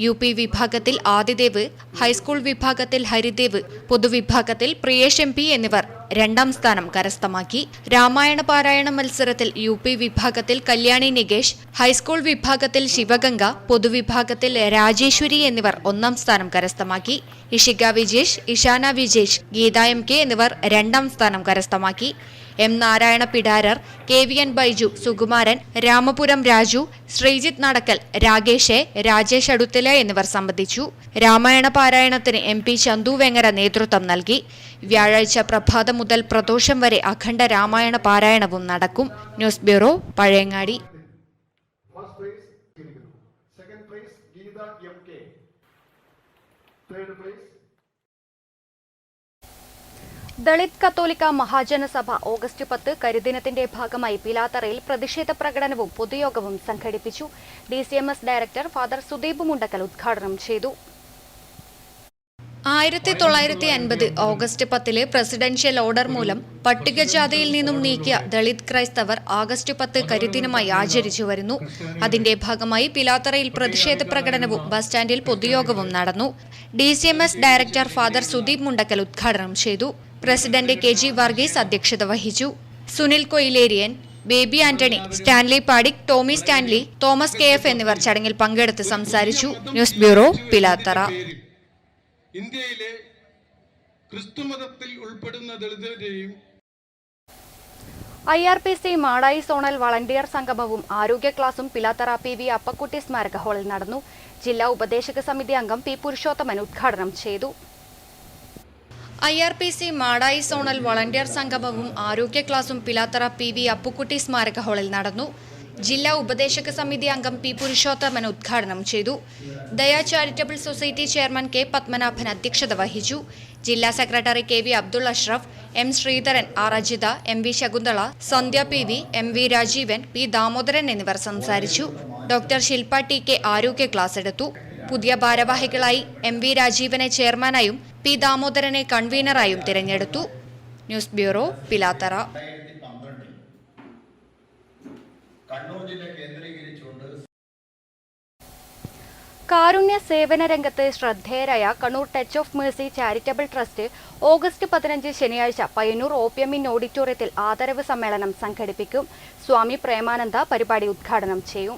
UP വിഭാഗത്തിൽ ആദിദേവ്, ഹൈസ്കൂൾ വിഭാഗത്തിൽ ഹരിദേവ്, പൊതുവിഭാഗത്തിൽ പ്രിയേഷ് MP എന്നിവർ രണ്ടാം സ്ഥാനം കരസ്ഥമാക്കി. രാമായണ പാരായണ മത്സരത്തിൽ UP വിഭാഗത്തിൽ കല്യാണി നികേഷ്, ഹൈസ്കൂൾ വിഭാഗത്തിൽ ശിവഗംഗ, പൊതുവിഭാഗത്തിൽ രാജേശ്വരി എന്നിവർ ഒന്നാം സ്ഥാനം കരസ്ഥമാക്കി. ഇഷിക വിജേഷ്, ഇഷാന വിജേഷ്, ഗീത MK എന്നിവർ രണ്ടാം സ്ഥാനം കരസ്ഥമാക്കി. M. നാരായണ പിടാരർ, KVN ബൈജു, സുകുമാരൻ, രാമപുരം രാജു, ശ്രീജിത്ത് നടക്കൽ, രാകേഷ്, രാജേഷ് അടുത്തില എന്നിവർ സംബന്ധിച്ചു. രാമായണ പാരായണത്തിന് MP ചന്തു വെങ്ങര നേതൃത്വം നൽകി. വ്യാഴാഴ്ച പ്രഭാതം മുതൽ പ്രദോഷം വരെ അഖണ്ഡ രാമായണ പാരായണവും നടക്കും. News bureau, Pazhayangadi. ദളിത് കത്തോലിക്ക മഹാജനസഭ ഓഗസ്റ്റ് 10 കരിദിനത്തിന്റെ ഭാഗമായി പിലാത്തറയിൽ പ്രതിഷേധ പ്രകടനവും പൊതുയോഗവും സംഘടിപ്പിച്ചു. DCMS director father Sudeep Mundakkal ഉദ്ഘാടനം ചെയ്തു. 1950 ഓഗസ്റ്റ് 10 പ്രസിഡൻഷ്യൽ ഓർഡർ മൂലം പട്ടികജാതിയിൽ നിന്നും നീക്കിയ ദളിത് ക്രൈസ്തവർ ആഗസ്റ്റ് 10 കരിദിനമായി ആചരിച്ചു വരുന്നു. അതിന്റെ ഭാഗമായി പിലാത്തറയിൽ പ്രതിഷേധ പ്രകടനവും ബസ് സ്റ്റാൻഡിൽ പൊതുയോഗവും നടന്നു. DCMS director father Sudeep Mundakkal ഉദ്ഘാടനം ചെയ്തു. പ്രസിഡന്റ് KG വർഗീസ് അധ്യക്ഷത വഹിച്ചു. സുനിൽ കൊയിലേരിയൻ, ബേബി ആന്റണി, സ്റ്റാൻലി പാഡിക്, ടോമി സ്റ്റാൻലി, തോമസ് KF എന്നിവർ ചടങ്ങിൽ പങ്കെടുത്ത് സംസാരിച്ചു. News bureau, Pilathara. ഇന്ത്യയിലെ ക്രിസ്തുമതത്തിൽ ഉൾപ്പെടുന്ന ദളിതരെയും IRPC മാടായി സോണൽ വളണ്ടിയർ സംഗമവും ആരോഗ്യ ക്ലാസും പിലാത്തറ PV അപ്പക്കുട്ടി സ്മാരക ഹാളിൽ നടന്നു. ജില്ലാ ഉപദേശക സമിതി അംഗം P. പുരുഷോത്തമൻ ഉദ്ഘാടനം ചെയ്തു. IRPC മാടായി സോണൽ വളണ്ടിയർ സംഗമവും ആരോഗ്യ ക്ലാസും പിലാത്തറ PV അപ്പുക്കുട്ടി സ്മാരക ഹാളിൽ നടന്നു. ജില്ലാ ഉപദേശക സമിതി അംഗം P. പുരുഷോത്തമൻ ഉദ്ഘാടനം ചെയ്തു. Daya charitable society chairman K. Padmanabhan അധ്യക്ഷത വഹിച്ചു. ജില്ലാ secretary KV Abdul Ashraf, M. Sreedharan, R. Ajitha, MV Shakunthala, Sandhya PV, MV Rajeevan, P. Damodaran എന്നിവർ സംസാരിച്ചു. ഡോക്ടർ ശില്പ TK ആരോഗ്യ ക്ലാസ് എടുത്തു. പുതിയ ഭാരവാഹികളായി MV രാജീവനെ ചെയർമാനായും P. ദാമോദരനെ കൺവീനറായും തിരഞ്ഞെടുത്തു. News bureau, Pilathara. കാരുണ്യ സേവന രംഗത്ത് ശ്രദ്ധേയരായ Kannur touch of mercy charitable trust August 15 ശനിയാഴ്ച പയ്യന്നൂർ OPM ഇൻ ഓഡിറ്റോറിയത്തിൽ ആദരവ് സമ്മേളനം സംഘടിപ്പിക്കും. സ്വാമി പ്രേമാനന്ദ പരിപാടി ഉദ്ഘാടനം ചെയ്യും.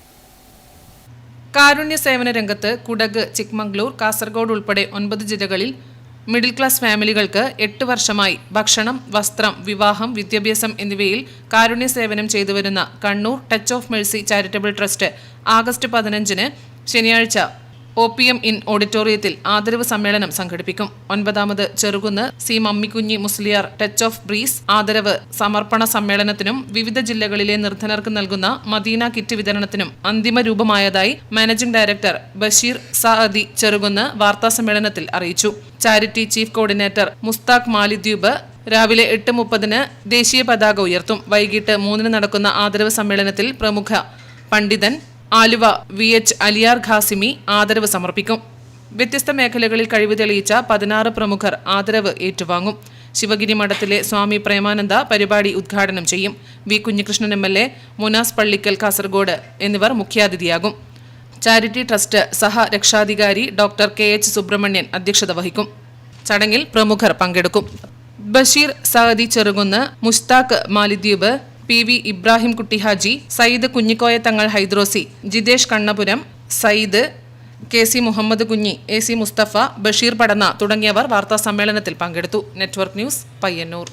കാരുണ്യ സേവന രംഗത്ത് കുടക്, ചിക്മംഗ്ലൂർ, കാസർഗോഡ് ഉൾപ്പെടെ 9 ജില്ലകളിൽ മിഡിൽ ക്ലാസ് ഫാമിലികൾക്ക് 8 വർഷമായി ഭക്ഷണം, വസ്ത്രം, വിവാഹം, വിദ്യാഭ്യാസം എന്നിവയിൽ കാരുണ്യ സേവനം ചെയ്തുവരുന്ന Kannur touch of mercy charitable trust August 15 ശനിയാഴ്ച OPM ഇൻ ഓഡിറ്റോറിയത്തിൽ ആദരവ് സമ്മേളനം സംഘടിപ്പിക്കും. 9ാമത് Cherukunnu C. Mammikunhi Musliyar touch of breeze ആദരവ് സമർപ്പണ സമ്മേളനത്തിനും വിവിധ ജില്ലകളിലെ നിർധനർക്ക് നൽകുന്ന മദീന കിറ്റ് വിതരണത്തിനും അന്തിമ രൂപമായതായി മാനേജിംഗ് ഡയറക്ടർ ബഷീർ സഅദി ചെറുകുന്ന് വാർത്താസമ്മേളനത്തിൽ അറിയിച്ചു. ചാരിറ്റി ചീഫ് കോർഡിനേറ്റർ മുസ്താഖ് മാലിദ്വീപ് രാവിലെ 8:30 ദേശീയ പതാക ഉയർത്തും. വൈകിട്ട് 3 നടക്കുന്ന ആദരവ് സമ്മേളനത്തിൽ പ്രമുഖ പണ്ഡിതൻ ആലുവ VH അലിയാർ ഖാസിമി ആദരവ് സമർപ്പിക്കും. വ്യത്യസ്ത മേഖലകളിൽ കഴിവ് തെളിയിച്ച 16 പ്രമുഖർ ആദരവ് ഏറ്റുവാങ്ങും. ശിവഗിരി മഠത്തിലെ സ്വാമി പ്രേമാനന്ദ പരിപാടി ഉദ്ഘാടനം ചെയ്യും. V. കുഞ്ഞികൃഷ്ണൻ MLA, മുനാസ് പള്ളിക്കൽ കാസർഗോഡ് എന്നിവർ മുഖ്യാതിഥിയാകും. ചാരിറ്റി ട്രസ്റ്റ് സഹ രക്ഷാധികാരി ഡോക്ടർ KH സുബ്രഹ്മണ്യൻ അധ്യക്ഷത വഹിക്കും. ചടങ്ങിൽ പ്രമുഖർ പങ്കെടുക്കും. ബഷീർ സഅദി ചെറുകുന്ന്, മുസ്താഖ് മാലിദ്വീപ്, PV ഇബ്രാഹിം കുട്ടി ഹാജി, സയ്യിദ് കുഞ്ഞിക്കോയ തങ്ങൾ ഹൈദ്രോസി, ജിതേഷ് കണ്ണപുരം, സയ്യിദ് KC മുഹമ്മദ് കുഞ്ഞി, AC മുസ്തഫ, ബഷീർ പടന്ന തുടങ്ങിയവർ വാർത്താ സമ്മേളനത്തിൽ പങ്കെടുത്തു. Network news, Payyanur.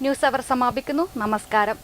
ന്യൂസ് അവർ സമാപിക്കുന്നു. നമസ്കാരം.